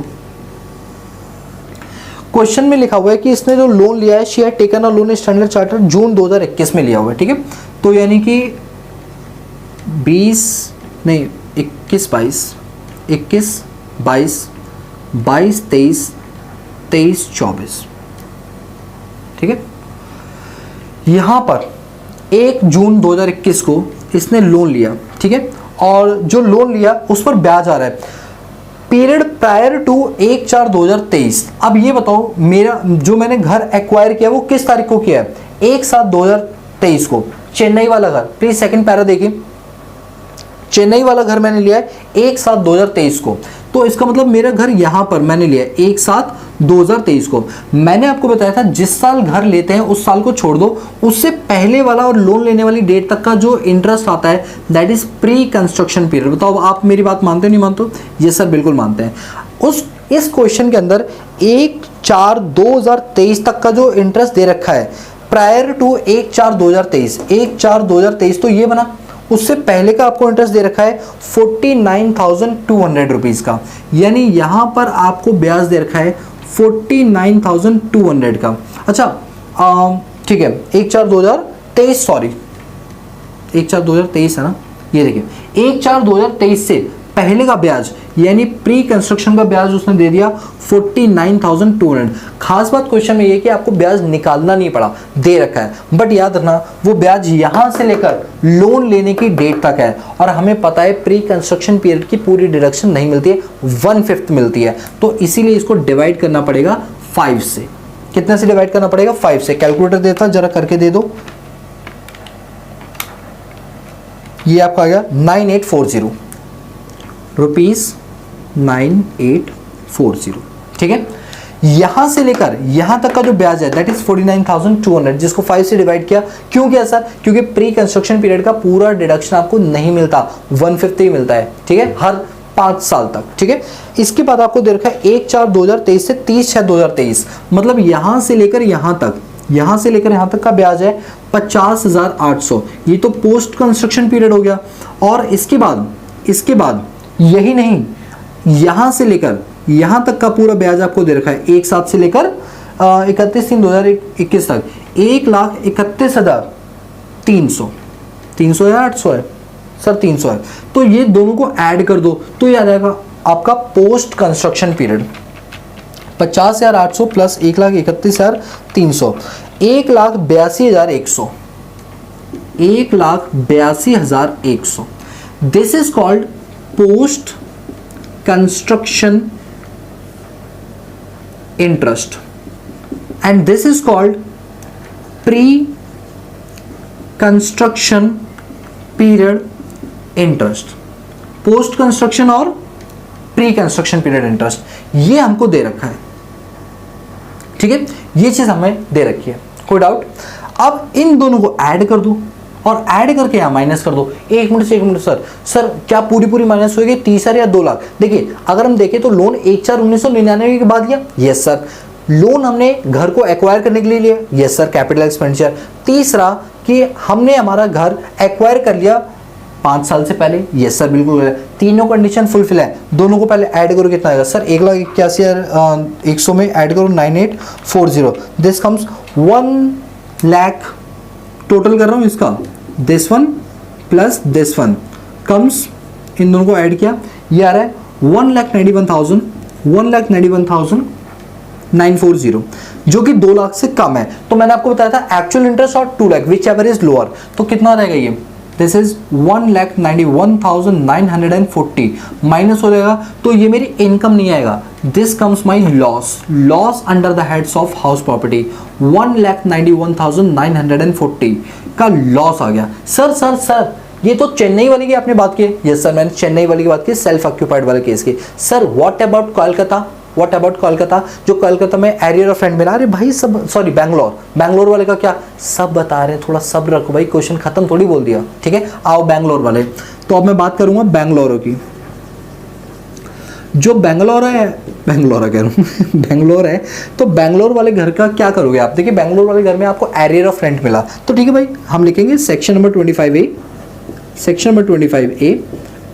क्वेश्चन में लिखा हुआ है कि इसने जो लोन लिया है, she had taken a loan standard Chartered June 2021 में लिया हुआ है, ठीक है। तो यानी कि 21, 22, 23, 24, ठीक है। यहां पर 1 जून 2021 को इसने लोन लिया, ठीक है, और जो लोन लिया उस पर ब्याज आ रहा है पीरियड प्रायर टू 1/4/2023। अब ये बताओ, मेरा जो मैंने घर एक्वायर किया वो किस तारीख को किया है? 1/7/2023 को। चेन्नई वाला घर, प्लीज सेकंड पैरा देखिए, चेन्नई वाला घर मैंने लिया है 1/7/2023 को। तो इसका मतलब मेरा घर यहां पर मैंने लिया 1/7/2023 को। मैंने आपको बताया था जिस साल घर लेते हैं उस साल को छोड़ दो, उससे पहले वाला और लोन लेने वाली डेट तक का जो इंटरेस्ट आता है that is pre construction period. बताओ आप मेरी बात मानते हो नहीं मानते हो? ये सर बिल्कुल मानते हैं। इस क्वेश्चन के अंदर 1/4/2023 तक का जो इंटरेस्ट दे रखा है प्रायर टू 1/4/2023, 1/4/2023 तो ये बना, उससे पहले का आपको इंटरेस्ट दे रखा है 49,200 रुपीज का, यानी यहां पर आपको ब्याज दे रखा है 49,200 का। अच्छा ठीक है, 1/4/2023, सॉरी 1/4/2023 है ना, ये देखिए 1/4/2023 से पहले का ब्याज यानी प्री कंस्ट्रक्शन का ब्याज उसने दे दिया 49,200। खास बात क्वेश्चन में ये कि आपको ब्याज निकालना नहीं पड़ा, दे रखा है, बट याद रखना वो ब्याज यहां से लेकर लोन लेने की डेट तक है, और हमें पता है प्री कंस्ट्रक्शन पीरियड की पूरी डिडक्शन नहीं मिलती है, 1/5 मिलती है, तो इसीलिए इसको डिवाइड करना पड़ेगा 5 से। कितने से डिवाइड करना पड़ेगा? 5 से। कैलकुलेटर देता जरा करके दे दो। ये आपका आ गया 9840 रुपीज 9840। ठीक है, यहां से लेकर यहां तक का जो ब्याज है दैट इज 49,200, जिसको 5 से डिवाइड किया। क्यों किया सर? क्योंकि प्री कंस्ट्रक्शन पीरियड का पूरा डिडक्शन आपको नहीं मिलता, 1/5 ही मिलता है। ठीक है, हर 5 साल तक। ठीक है, इसके बाद आपको दे रखा है 1/4/2023 से 30/6/2023, मतलब यहां से लेकर यहां तक, यहां से लेकर यहां तक का ब्याज है 50,800। ये तो पोस्ट कंस्ट्रक्शन पीरियड हो गया। और इसके बाद यही नहीं, यहां से लेकर यहां तक का पूरा ब्याज आपको दे रखा है 1/7 से लेकर 31/3/2021 तक 1,31,300। 300 है 800 है सर? 300 है। तो ये दोनों को ऐड कर दो तो ये आ जाएगा आपका post construction period 50,800 plus 1,31,300, 1,82,100। 1,82,100। This is called post construction interest and this is called pre construction period interest. Post construction और प्री कंस्ट्रक्शन पीरियड इंटरेस्ट ये हमको दे रखा है। ठीक है, ये चीज हमें दे रखी है, कोई डाउट? अब इन दोनों को ऐड कर दो और ऐड करके यहां माइनस कर दो। एक मिनट सर क्या पूरी माइनस होगी 30,000 या 2 लाख? देखिए अगर हम देखें तो लोन 1/4/1999 के बाद लिया, यस सर। लोन हमने घर को एक्वायर करने के लिए लिया, यस सर, कैपिटल एक्सपेंडिचर। तीसरा कि हमने हमारा घर एक्वायर कर लिया 5 साल से पहले, यस सर, बिल्कुल। तीनों कंडीशन फुलफिल है। दोनों को पहले ऐड करो, कितना आएगा सर? 1,81,100 में ऐड करो 9840, दिस कम्स 1 लाख। टोटल कर रहा हूं इसका, this one plus this one comes, इन दोनों को ऐड किया, ये आ रहा है 1,91,940, जो कि 2 लाख से कम है। तो मैंने आपको बताया था एक्चुअल इंटरेस्ट और 2 lakh which ever is lower, तो कितना रहेगा ये? दिस इज 1,91,940 माइनस हो जाएगा, तो ये मेरी इनकम नहीं आएगा। This comes my loss under the heads of house property. 1,91,940 का लॉस आ गया। सर ये तो चेन्नई वाली की आपने बात की। यस सर, मैंने चेन्नई वाली की बात की, सेल्फ ऑक्यूपाइड वाले केस की। Sir what about Kolkata? जो कोलकाता में एरियर ऑफ रेंट मिला, अरे भाई सब, सॉरी बैंगलोर वाले का क्या? सब बता रहे हैं, थोड़ा सब्र रखो भाई, क्वेश्चन खत्म थोड़ी बोल दिया। ठीक है, आओ बैंगलोर वाले। तो अब मैं बात करूंगा बैंगलोर की। जो बैंगलोर है तो बैंगलोर वाले घर का क्या करोगे आप? देखिए बैंगलोर वाले घर में आपको एरियर ऑफ रेंट मिला, तो ठीक है भाई, हम लिखेंगे section number 25A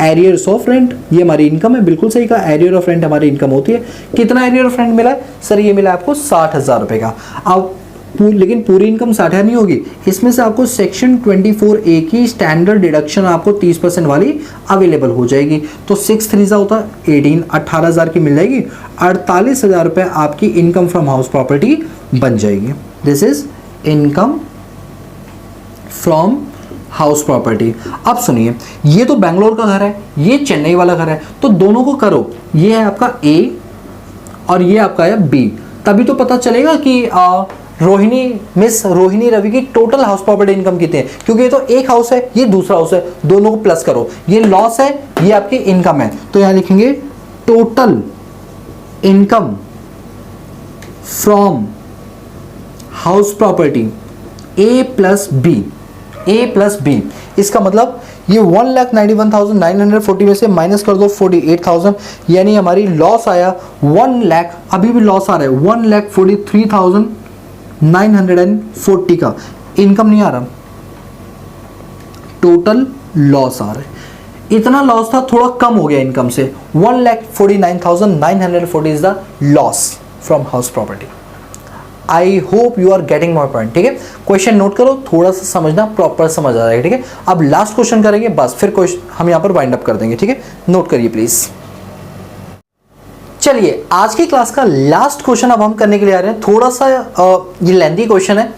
arrears of rent. ये हमारी इनकम है, बिल्कुल सही कहा, एरियर ऑफ रेंट हमारी इनकम होती है। कितना एरियर ऑफ रेंट मिला है सर? ये मिला आपको 60,000 रुपए का। अब लेकिन पूरी इनकम 60,000 नहीं होगी, इसमें से आपको सेक्शन 24A की स्टैंडर्ड डिडक्शन आपको 30% वाली अवेलेबल हो जाएगी। तो 6 3 होता है 18, 18,000 की मिल जाएगी। 48,000 रुपए आपकी इनकम फ्रॉम हाउस प्रॉपर्टी बन जाएगी। This is income from house property. अब सुनिए, ये तो बैंगलोर का घर है, ये चेन्नई वाला घर है, तो दोनों को करो, ये है आपका A और ये आपका है B, तभी तो पता चलेगा कि मिस रोहिणी रवि की टोटल हाउस प्रॉपर्टी इनकम कितनी है, क्योंकि ये तो एक हाउस है, ये दूसरा हाउस है, दोनों को प्लस करो, ये लॉस है, ये आपकी इनकम है, तो यहां लिखेंगे total income from house property A plus B। इसका मतलब ये 1,91,940 में से माइनस कर दो 48,000, यानी हमारी लॉस आया 1 लाख, अभी भी लॉस आ रहा है 1,43,940 का। इनकम नहीं आ रहा, टोटल लॉस आ रहा है। इतना लॉस था, थोड़ा कम हो गया इनकम से। 1,49,940 is the loss from house property. I hope you are getting my point, ठीक है। क्वेश्चन नोट करो, थोड़ा सा समझना, प्रॉपर समझ आ जाएगा, ठीक है। अब लास्ट क्वेश्चन करेंगे, बस फिर क्वेश्चन हम यहाँ पर वाइंड अप कर देंगे, ठीक है। नोट करिए प्लीज। चलिए आज की क्लास का लास्ट क्वेश्चन अब हम करने के लिए आ रहे हैं। थोड़ा सा ये लेंथी क्वेश्चन है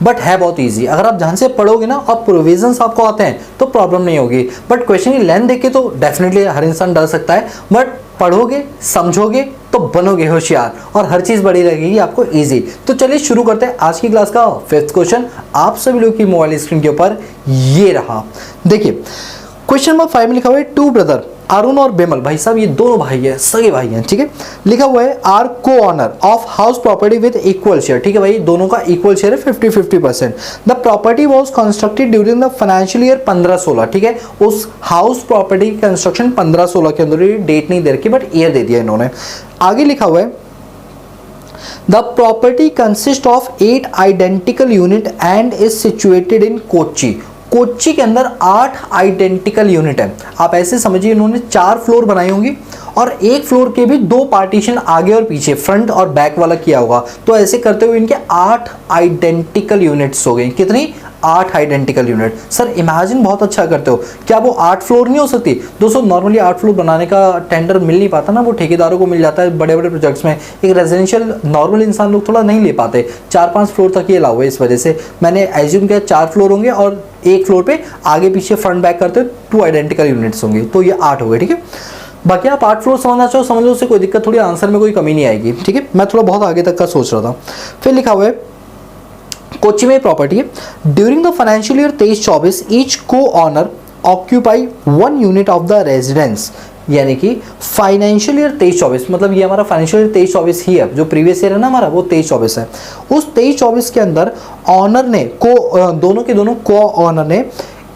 बट है बहुत इजी। अगर आप ध्यान से पढ़ोगे ना और प्रोविजंस आपको आते हैं तो प्रॉब्लम नहीं होगी, बट क्वेश्चन की लेंथ देख के तो डेफिनेटली हर इंसान डर सकता है, बट पढ़ोगे समझोगे तो बनोगे होशियार और हर चीज़ बड़ी लगेगी आपको इजी। तो चलिए शुरू करते हैं आज की क्लास का फिफ्थ क्वेश्चन। आप सभी लोग की मोबाइल स्क्रीन के ऊपर ये रहा, देखिए क्वेश्चन नंबर 5 में लिखा हुआ है टू ब्रदर अरुण और बिमल, भाई साहब ये दोनों भाई हैं, सगे भाई हैं, ठीक है। लिखा हुआ है आर को owner of house property with equal share, ठीक है भाई, दोनों का इक्वल शेयर है 50-50%। The property was constructed during the financial year 15-16, ठीक है। उस हाउस प्रॉपर्टी की कंस्ट्रक्शन 15-16 के अंदर, डेट नहीं दे रखी बट ईयर दे दिया इन्होंने। आगे लिखा हुआ है the property consist of 8 identical unit and is situated in Kochi. Kochi के अंदर 8 आइडेंटिकल यूनिट है। आप ऐसे समझिए इन्होंने 4 फ्लोर बनाई होंगी और एक फ्लोर के भी 2 पार्टीशन आगे और पीछे, फ्रंट और बैक वाला किया होगा। तो ऐसे करते हुए इनके 8 आइडेंटिकल यूनिट्स हो गए। कितनी? 8 आइडेंटिकल यूनिट। सर इमेजिन बहुत अच्छा करते हो, क्या वो 8 फ्लोर नहीं हो सकती? दोस्तों नॉर्मली 8 फ्लोर बनाने का टेंडर मिल नहीं पाता ना, वो ठेकेदारों को मिल जाता है बड़े बड़े प्रोजेक्ट्स में। एक रेजिडेंशियल नॉर्मल इंसान लोग थोड़ा नहीं ले पाते, 4-5 फ्लोर तक ये अलाउ है। इस वजह से मैंने एज्यूम किया 4 फ्लोर होंगे और एक फ्लोर पे आगे पीछे फ्रंट बैक करते 2 आइडेंटिकल यूनिट्स होंगे, तो ये 8 हो गए, ठीक है। बाकी आप 8 फ्लोर समझना चाहो समझ लो, उससे कोई दिक्कत थोड़ी, आंसर में कोई कमी नहीं आएगी, ठीक है। मैं थोड़ा बहुत आगे तक का सोच रहा था। फिर लिखा हुआ है कोच्चि में प्रॉपर्टी है during the financial year 23-24 each को owner occupy 1 unit of the residence, यानी कि फाइनेंशियल ईयर 23-24 मतलब ये हमारा फाइनेंशियल ईयर 23-24 ही है, जो प्रीवियस ईयर है ना हमारा वो 23-24 है। उस 23-24 के अंदर ऑनर ने दोनों के दोनों को ऑनर ने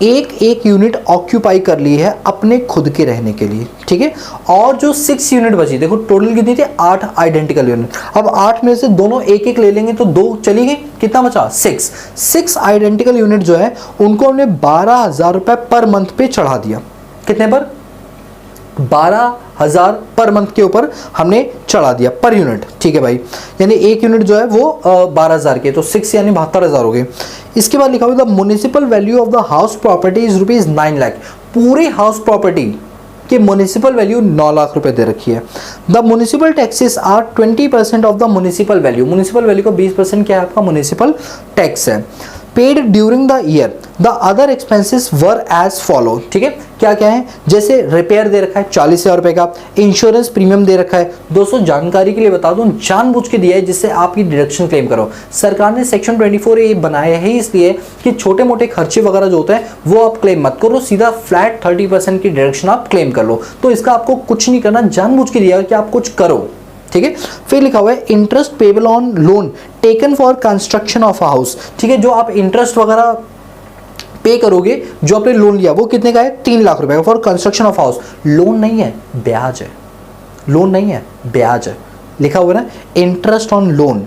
एक यूनिट ऑक्यूपाई कर ली है अपने खुद के रहने के लिए, ठीक है। और जो 6 यूनिट बची, देखो टोटल कितनी थी? 8 आइडेंटिकल यूनिट। अब 8 में से दोनों एक ले लेंगे तो 2 चली गई, कितना बचा? 6 आइडेंटिकल यूनिट जो है उनको हमने 12,000 रुपए पर मंथ पे चढ़ा दिया। कितने पर? 12,000 पर मंथ के ऊपर हमने चढ़ा दिया पर यूनिट, ठीक है भाई। यानी एक यूनिट जो है वो 12,000 के, तो 6 यानी 72,000 हो गए। इसके बाद लिखा हुआ the municipal value of the house property is rupees 9 lakh. पूरे हाउस प्रॉपर्टी की म्युनिसिपल वैल्यू 9 लाख रुपए दे रखी है। The municipal taxes are 20% of the municipal value. Municipal value का 20% क्या है? आपका म्युनिसिपल टैक्स है। Paid during the year the other expenses were as follow, ठीक है। क्या क्या है? जैसे रिपेयर दे रखा है 40,000 रुपए का, इंश्योरेंस प्रीमियम दे रखा है। दोस्तों जानकारी के लिए बता दूं, जानबूझ के दिया है जिससे आप ये डिडक्शन क्लेम करो। सरकार ने सेक्शन 24A बनाया है इसलिए कि छोटे मोटे खर्चे वगैरह जो होते हैं वो आप क्लेम मत करो, सीधा फ्लैट 30% की डिडक्शन आप क्लेम कर लो। तो इसका आपको कुछ नहीं करना, जानबूझ के दिया है कि आप कुछ करो, ठीक है। फिर लिखा हुआ है interest payable on loan taken for construction of a house, ठीक है। जो आप इंटरेस्ट वगैरह पे करोगे, जो आपने लोन लिया वो कितने का है? 3 लाख रुपए का for construction of house. Loan नहीं है, ब्याज है। लोन नहीं है, ब्याज है। लिखा हुआ है ना interest on loan,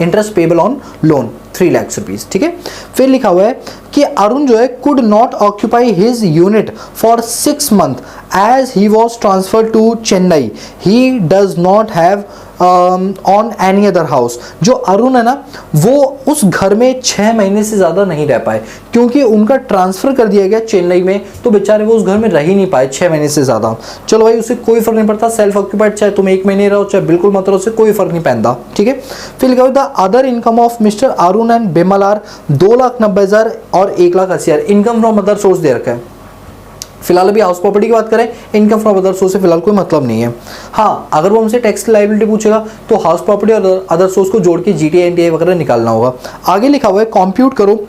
interest payable on loan 3 lakh rupees, ठीक है। फिर लिखा हुआ है कि अरुण जो है could not occupy his unit for 6 month as he was transfer to Chennai, he does not have on any other house. जो अरुण है ना वो उस घर में 6 महीने से ज़्यादा नहीं रह पाए क्योंकि उनका ट्रांसफ़र कर दिया गया चेन्नई में, तो बेचारे वो उस घर में रह ही नहीं पाए 6 महीने से ज़्यादा। चलो भाई उसे कोई फ़र्क नहीं पड़ता, सेल्फ ऑक्यूपाइड चाहे तुम 1 महीने रहो चाहे बिल्कुल मत रहो, उससे कोई फ़र्क नहीं पड़ता, ठीक है। फिर लिखा the other income of mister Arun and Bimal are 2,90,000 और 1,80,000। इनकम फ्रॉम अदर सोर्स दे रखा है। फिलहाल अभी हाउस प्रॉपर्टी की बात करें, इनकम फ्रॉम अदर सोर्स से फिलहाल कोई मतलब नहीं है। हाँ अगर वो हमसे टैक्स की लायबिलिटी पूछेगा तो हाउस प्रॉपर्टी और अदर सोर्स को जोड़ के GTI NTI वगैरह निकालना होगा। आगे लिखा हुआ है कंप्यूट करो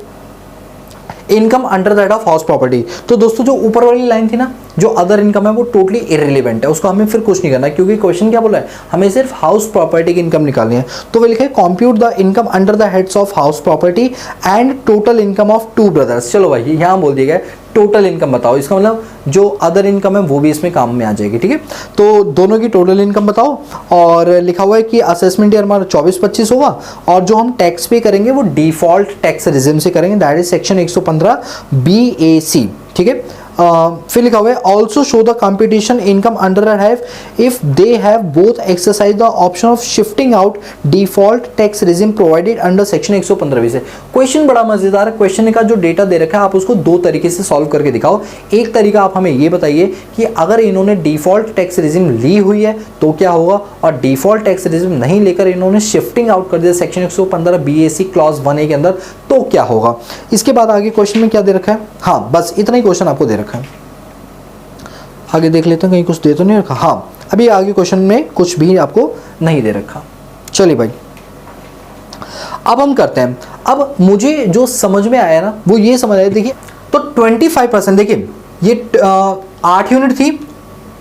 income under that of house property. तो दोस्तों जो ऊपर वाली लाइन थी ना, जो अदर इनकम है वो टोटली इररिलेवेंट है, उसको हमें फिर कुछ नहीं करना क्योंकि क्वेश्चन क्या बोला है, हमें सिर्फ हाउस प्रॉपर्टी की इनकम निकालनी है। तो वो लिखे compute the income under the heads of house property and total income of 2 brothers. चलो भाई यहाँ बोल दिया गया टोटल इनकम बताओ, इसका मतलब जो अदर इनकम है वो भी इसमें काम में आ जाएगी, ठीक है। तो दोनों की टोटल इनकम बताओ और लिखा हुआ है कि असेसमेंट ईयर हमारा 24-25 होगा और जो हम टैक्स पे करेंगे वो डिफॉल्ट टैक्स रिजिम से करेंगे, दैट इज सेक्शन 115 BAC, ठीक है। फिर लिखा हुआ है also show the competition income under have if they have both exercise the option of shifting out default tax regime provided under section 115 से। क्वेश्चन बड़ा मजेदार है। क्वेश्चन का जो डेटा दे रखा है आप उसको दो तरीके से सॉल्व करके दिखाओ। एक तरीका आप हमें ये बताइए कि अगर इन्होंने डिफॉल्ट टैक्स रेजिम ली हुई है तो क्या होगा, और डिफॉल्ट टैक्स रेजिम नहीं लेकर इन्होंने शिफ्टिंग आउट कर दिया सेक्शन 115 बीएसी क्लॉज 1A के अंदर तो क्या होगा। इसके बाद आगे क्वेश्चन में क्या दे रखा है, हाँ बस इतना ही क्वेश्चन आपको दे रखा है। आगे देख लेते हैं कहीं कुछ दे तो नहीं रखा। हाँ अभी आगे क्वेश्चन में कुछ भी आपको नहीं दे रखा। चलिए भाई अब हम करते हैं। अब मुझे जो समझ में आया ना वो ये समझ आया, देखिए तो 25% देखिए ये 8 यूनिट थी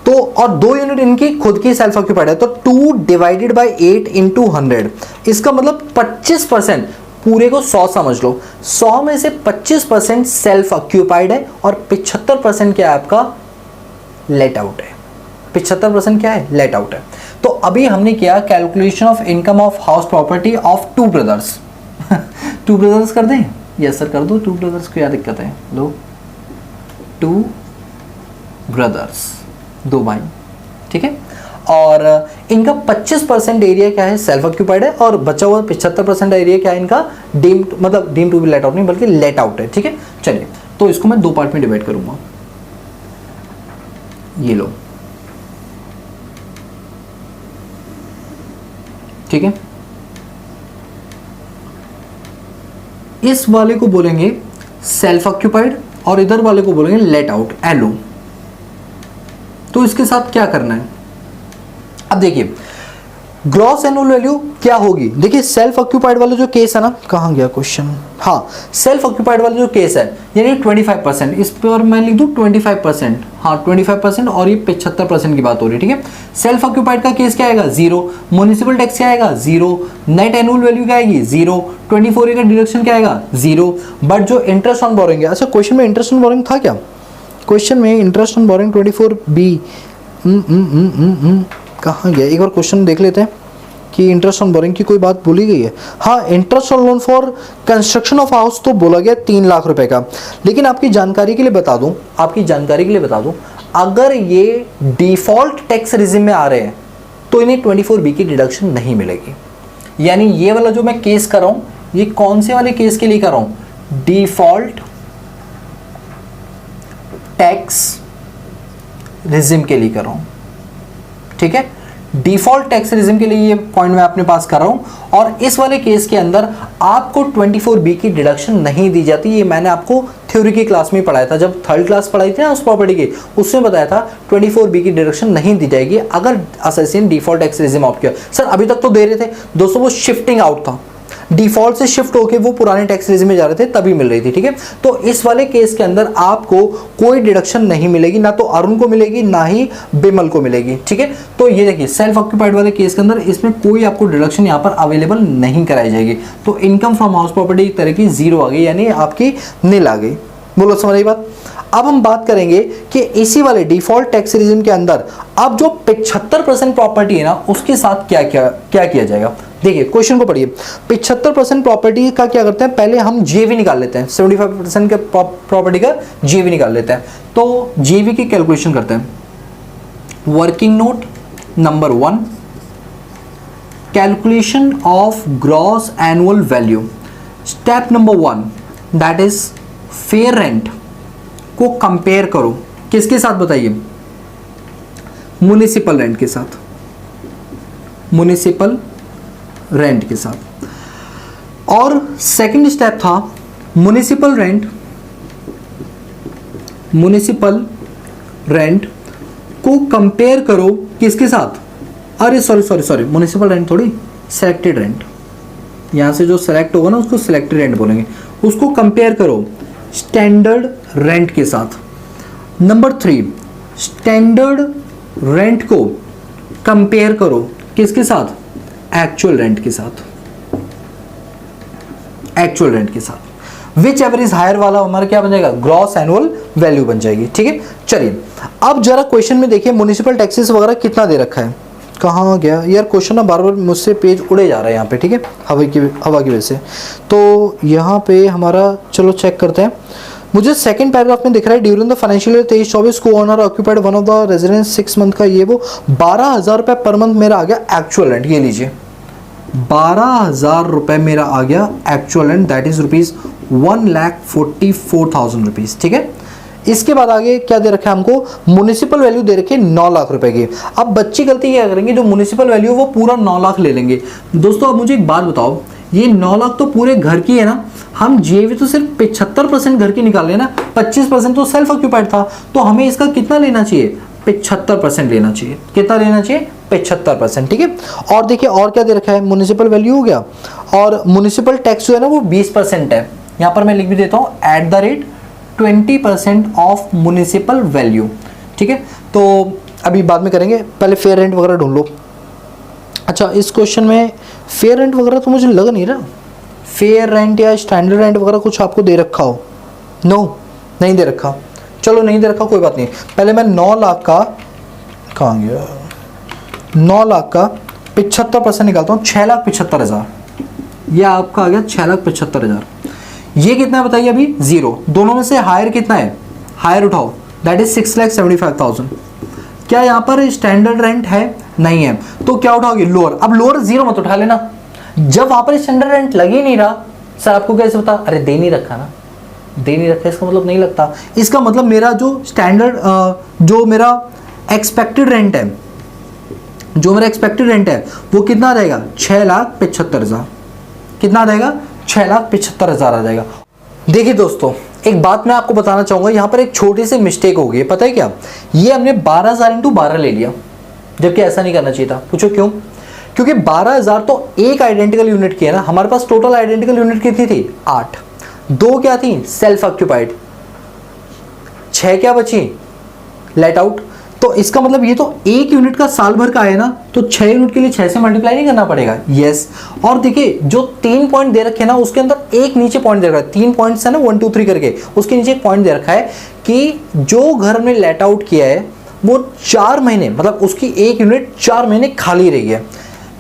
तो और 2 यूनिट इनकी खुद की सेल्फ ऑक्यूपाइड है, तो 2 डिवाइडेड बाई 8 इंटू 100, इसका मतलब 25%, पूरे को 100 समझ लो, 100 में से 25% सेल्फ ऑक्यूपाइड है और 75% क्या है आपका लेट आउट है। 75% क्या है लेट आउट है। तो अभी हमने किया calculation of income of house property of 2 brothers 2 brothers कर दें, यस सर कर दो। 2 ब्रदर्स को क्या दिक्कत है, लो 2 ब्रदर्स 2 भाई, ठीक है। और इनका 25% एरिया क्या है सेल्फ ऑक्यूपाइड है और बचा हुआ 75% एरिया क्या है इनका डीम्ड, मतलब deem to be let out नहीं बल्कि लेट आउट है, ठीक है। चलिए तो इसको मैं 2 पार्ट में डिवाइड करूंगा, ये लो, ठीक है। इस वाले को बोलेंगे सेल्फ ऑक्यूपाइड और इधर वाले को बोलेंगे लेट आउट एलओ। तो इसके साथ क्या करना है, अब देखिए ग्रॉस एनुअल वैल्यू क्या होगी। देखिए सेल्फ ऑक्यूपाइड वाला जो केस है ना, कहाँ गया क्वेश्चन, हाँ सेल्फ ऑक्यूपाइड वाला जो केस है यानी 25%, इस पर मैं लिख दूँ 25%, हाँ 25% और ये 75% की बात हो रही है, ठीक है। सेल्फ ऑक्यूपाइड का केस क्या आएगा 0, म्युनिसिपल टैक्स क्या आएगा 0, नेट एनुअल वैल्यू क्या आएगी 0, 24A का डिडक्शन क्या आएगा 0, बट जो इंटरेस्ट ऑन बोरिंग है, अच्छा क्वेश्चन में इंटरेस्ट ऑन बोरिंग था क्या, क्वेश्चन में इंटरेस्ट ऑन बोरिंग 24B कहाँ गया, एक बार क्वेश्चन देख लेते हैं कि इंटरेस्ट ऑन बोरिंग की कोई बात बोली गई है। हाँ interest on loan for construction of house तो बोला गया 3 लाख रुपए का, लेकिन आपकी जानकारी के लिए बता दूं, अगर ये डिफॉल्ट टैक्स रेजिम में आ रहे हैं तो इन्हें 24B की डिडक्शन नहीं मिलेगी। यानी ये वाला जो मैं केस कर रहा हूं ये कौन से वाले केस के लिए कर रहा हूं, डिफॉल्ट टैक्स रेजिम के लिए कर रहा हूं, ठीक है। डिफॉल्ट टैक्स रेजिम के लिए ये पॉइंट मैं अपने पास कर रहा हूं और इस वाले केस के अंदर आपको 24B की डिडक्शन नहीं दी जाती। ये मैंने आपको थ्योरी की क्लास में पढ़ाया था, जब 3rd क्लास पढ़ाई थी ना उस प्रॉपर्टी की, उसमें बताया था 24B की डिडक्शन नहीं दी जाएगी अगर असेसियन डिफॉल्ट टैक्स रेजिम ऑप्ट किया। सर अभी तक तो दे रहे थे दोस्तों, वो शिफ्टिंग आउट था, डिफॉल्ट से शिफ्ट होके वो पुराने टैक्स रेजिम में जा रहे थे तभी मिल रही थी, ठीक है। तो इस वाले केस के अंदर आपको कोई डिडक्शन नहीं मिलेगी, ना तो अरुण को मिलेगी ना ही बिमल को मिलेगी, ठीक है। तो ये देखिए सेल्फ ऑक्यूपाइड वाले केस के अंदर इसमें कोई आपको डिडक्शन यहाँ पर अवेलेबल नहीं कराई जाएगी। तो इनकम फ्रॉम हाउस प्रॉपर्टी एक तरह की 0 आ गई, यानी आपकी नील आ गई। बोलो समझ आई बात। अब हम बात करेंगे कि इसी वाले डिफॉल्ट टैक्स रेजिम के अंदर अब जो 75% प्रॉपर्टी है ना उसके साथ क्या किया जाएगा। देखिए क्वेश्चन को पढ़िए, 75% प्रॉपर्टी का क्या करते हैं, पहले हम जेवी निकाल लेते हैं, 75% के प्रॉपर्टी का जेवी निकाल लेते हैं। तो जेवी की कैलकुलेशन करते हैं। Working note number 1, calculation of gross annual value. Step number 1 that is fair rent को कंपेयर करो किसके साथ बताइए, म्युनिसिपल रेंट के साथ, म्युनिसिपल रेंट के साथ। और सेकंड स्टेप था म्युनिसिपल रेंट को कंपेयर करो किसके साथ, अरे सॉरी म्युनिसिपल रेंट थोड़ी, सिलेक्टेड रेंट, यहां से जो सेलेक्ट होगा ना उसको सिलेक्टेड रेंट बोलेंगे, उसको कंपेयर करो स्टैंडर्ड रेंट के साथ। नंबर 3 स्टैंडर्ड रेंट को कंपेयर करो किसके साथ, एक्चुअल रेंट के साथ, एक्चुअल रेंट के साथ। विच एवर इज हायर वाला हमारा क्या बन जाएगा, ग्रॉस एनुअल वैल्यू बन जाएगी, ठीक है। चलिए अब जरा क्वेश्चन में देखिए म्युनिसिपल टैक्सेस वगैरह कितना दे रखा है, कहाँ गया यार क्वेश्चन ना, बार बार मुझसे पेज उड़े जा रहा है यहाँ पे, ठीक है, हवा की वजह से। तो यहाँ पे हमारा चलो चेक करते हैं। मुझे सेकंड पैराग्राफ में दिख रहा है ड्यूरिंग द फाइनेंशियल ईयर 23-24 को owner occupied one of the residence 6 month का, ये वो 12,000 रुपये पर मंथ मेरा आ गया एक्चुअल रेंट। ये लीजिए 12,000 रुपये मेरा आ गया actual rent, that is rupees 1,44,000 rupees. ठीक है, इसके बाद आगे क्या दे रखा है हमको, म्युनिसिपल वैल्यू दे रखी है 9 लाख रुपए की। अब बच्ची गलती क्या करेंगे, जो म्युनिसिपल वैल्यू वो पूरा 9 लाख ले लेंगे। दोस्तों अब मुझे एक बात बताओ, ये 9 लाख तो पूरे घर की है ना, हम जीएवी तो सिर्फ 75% घर की निकाल रहे हैं ना, 25% तो सेल्फ ऑक्यूपाइड था, तो हमें इसका कितना लेना चाहिए, 75% लेना चाहिए। कितना लेना चाहिए, 75%। ठीक है, और देखिए और क्या दे रखा है, म्युनिसिपल वैल्यू हो गया, और म्युनिसिपल टैक्स जो है ना वो 20% है। यहाँ पर मैं लिख भी देता हूँ at the rate 20% of municipal value. ठीक है, तो अभी बाद में करेंगे, पहले फेयर रेंट वगैरह ढूंढ लो। अच्छा, इस क्वेश्चन में फेयर रेंट वगैरह तो मुझे लग नहीं रहा, फेयर रेंट या स्टैंडर्ड रेंट वगैरह कुछ आपको दे रखा हो। नो, नहीं दे रखा। चलो नहीं दे रखा, कोई बात नहीं। पहले मैं 9 लाख का, कहाँ गया, 9 लाख का 75% निकालता हूँ, 6,75,000। ये आपका आ गया 6,75,000। ये कितना है बताइए, अभी 0। दोनों में से हायर कितना है, हायर उठाओ, दैट इज 6,75,000। क्या यहाँ पर स्टैंडर्ड रेंट है, नहीं है, तो क्या उठाओगे, लोअर। अब लोअर 0 मत उठा लेना, जब वहां पर स्टैंडर्ड रेंट लग ही नहीं रहा, सर आपको कैसे पता, अरे दे नहीं रखा ना, दे नहीं रखा इसका मतलब नहीं लगता। इसका मतलब मेरा जो स्टैंडर्ड जो मेरा एक्सपेक्टेड रेंट है, जो मेरा एक्सपेक्टेड रेंट है वो कितना आ जाएगा, 6,75,000। कितना आ जाएगा, 6,75,000 आ जाएगा। देखिए दोस्तों, एक बात मैं आपको बताना चाहूंगा, यहाँ पर एक छोटी सी मिस्टेक हो गई, पता है क्या, ये हमने 12,000 इंटू 12 ले लिया, जबकि ऐसा नहीं करना चाहिए था। पूछो क्यों, क्योंकि 12,000 तो एक आइडेंटिकल यूनिट की है ना, हमारे पास टोटल आइडेंटिकल यूनिट कितनी थी, 8। 2 क्या थी, सेल्फ ऑक्यूपाइड, 6 क्या बची, लेट आउट। तो इसका मतलब ये तो एक यूनिट का साल भर का है ना, तो 6 यूनिट के लिए 6 से मल्टीप्लाई नहीं करना पड़ेगा। यस, और देखिए जो 3 पॉइंट दे रखे हैं ना, उसके अंदर एक नीचे पॉइंट दे रखा है, 3 पॉइंट्स है ना, 1 2 3 करके, उसके नीचे एक पॉइंट दे रखा है कि जो घर में लेट आउट किया है वो 4 महीने, मतलब उसकी एक यूनिट 4 महीने खाली रही है।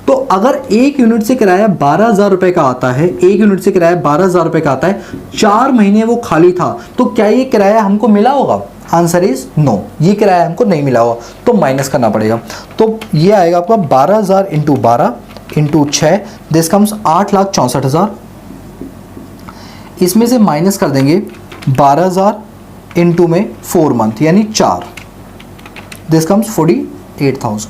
तो अगर एक यूनिट से किराया 12,000 रुपए का आता है, एक यूनिट से किराया 12,000 रुपए का आता है, 4 महीने वो खाली था, तो क्या ये किराया हमको मिला होगा, आंसर इज नो, ये किराया हमको नहीं मिला होगा, तो माइनस करना पड़ेगा। तो ये आएगा आपका 12,000 इंटू 12 इंटू 6, दिस कम्स 8,64,000। इसमें से माइनस कर देंगे 12,000 इंटू में 4 मंथ यानी 4, दिस कम्स 48,000।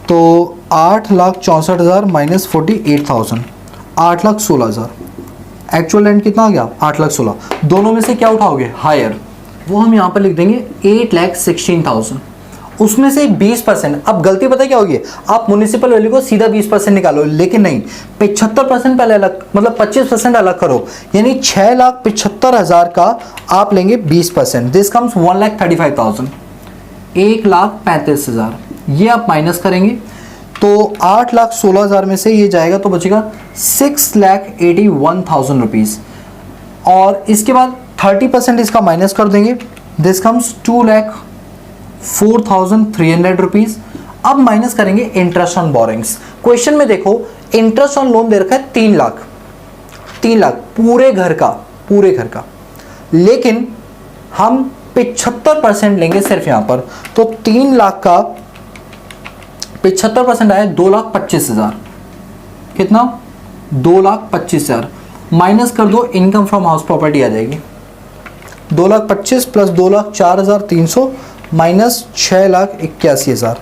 तो 8,64,000 माइनस 48,000, 8,16,000। एक्चुअल रेंट कितना आ गया, 8,16,000। दोनों में से क्या उठाओगे, हायर, वो हम यहाँ पर लिख देंगे 8,16,000। उसमें से 20%, अब गलती पता क्या होगी, आप म्युनिसिपल वैल्यू को सीधा 20% निकालो, लेकिन नहीं, 75% पहले अलग, मतलब 25% अलग करो, यानी 6,75,000 का आप लेंगे 20%, दिस कम्स 1,35,000, 1,35,000। ये आप माइनस करेंगे तो 8,16,000 में से ये जाएगा तो बचेगा 6,81,000 रुपीज़, और इसके बाद 30% इसका माइनस कर देंगे, दिस कम्स 2,04,300 रुपीज़। अब माइनस करेंगे इंटरेस्ट ऑन बोरिंग्स। क्वेश्चन में देखो इंटरेस्ट ऑन लोन दे रखा है 3 लाख, 3 लाख पूरे घर का, पूरे घर का, लेकिन हम 75% लेंगे सिर्फ यहाँ पर, तो 3 लाख का 75% आया 2,25,000। कितना, 2,25,000 माइनस कर दो, इनकम फ्रॉम हाउस प्रॉपर्टी आ जाएगी, 2,25,000 plus 2,04,300 minus 6,81,000,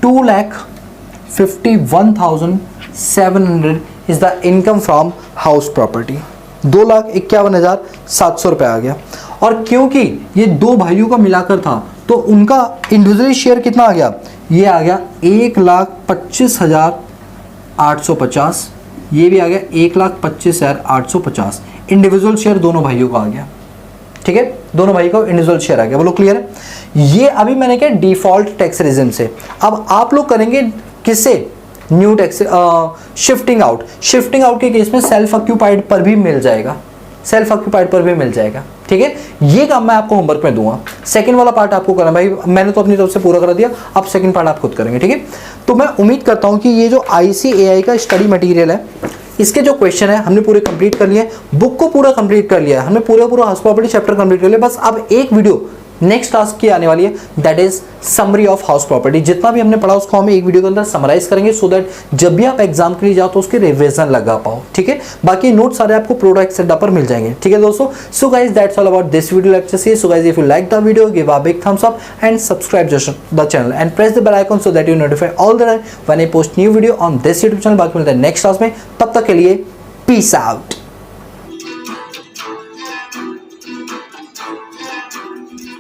2,51,700 is the income from house property. 2,51,700 रुपये आ गया। और क्योंकि ये 2 भाइयों का मिलाकर था, तो उनका इंडिविजुअल शेयर कितना आ गया, ये आ गया 1,25,850, ये भी आ गया 1,25,850, इंडिविजुअल शेयर दोनों भाइयों का आ गया। ठीक है, दोनों भाई को इंडिविजुअल शेयर आ गया, बोलो क्लियर है। ये अभी मैंने क्या डिफॉल्ट टैक्स रिजिम से, अब आप लोग करेंगे किससे, new tax, shifting out. Shifting out के केस में सेल्फ ऑक्यूपाइड पर भी मिल जाएगा, सेल्फ ऑक्यूपाइड पर भी मिल जाएगा। ठीक है, ये काम मैं आपको होमवर्क में दूंगा। सेकंड वाला पार्ट आपको करना, भाई मैंने तो अपनी तरफ से पूरा करा दिया, अब सेकंड पार्ट आप खुद करेंगे। ठीक है, तो मैं उम्मीद करता हूं कि ये जो ICAI का स्टडी मटेरियल है, इसके जो क्वेश्चन है हमने पूरे कंप्लीट कर लिए, बुक को पूरा कंप्लीट कर लिया है, हमने पूरा हाउस प्रॉपर्टी चैप्टर कंप्लीट कर लिया। बस अब एक वीडियो नेक्स्ट टास्क की आने वाली है, that is summary of house property. जितना भी हमने पढ़ा उसको हम एक वीडियो के अंदर समराइज करेंगे, सो दैट जब भी आप एग्जाम के लिए जाओ तो उसके रिवीजन लगा पाओ, ठीक है। बाकी नोट सारे आपको प्रोडक्ट अड्डा पर मिल जाएंगे, ठीक है दोस्तों। So guys that's all about this video lecture series. So guys if you like the video, give a big thumbs up and subscribe the channel and press the bell icon so that you notify all the time when I post new video on this YouTube channel। बाकी मिलते हैं next class में, तब तक के लिए peace out.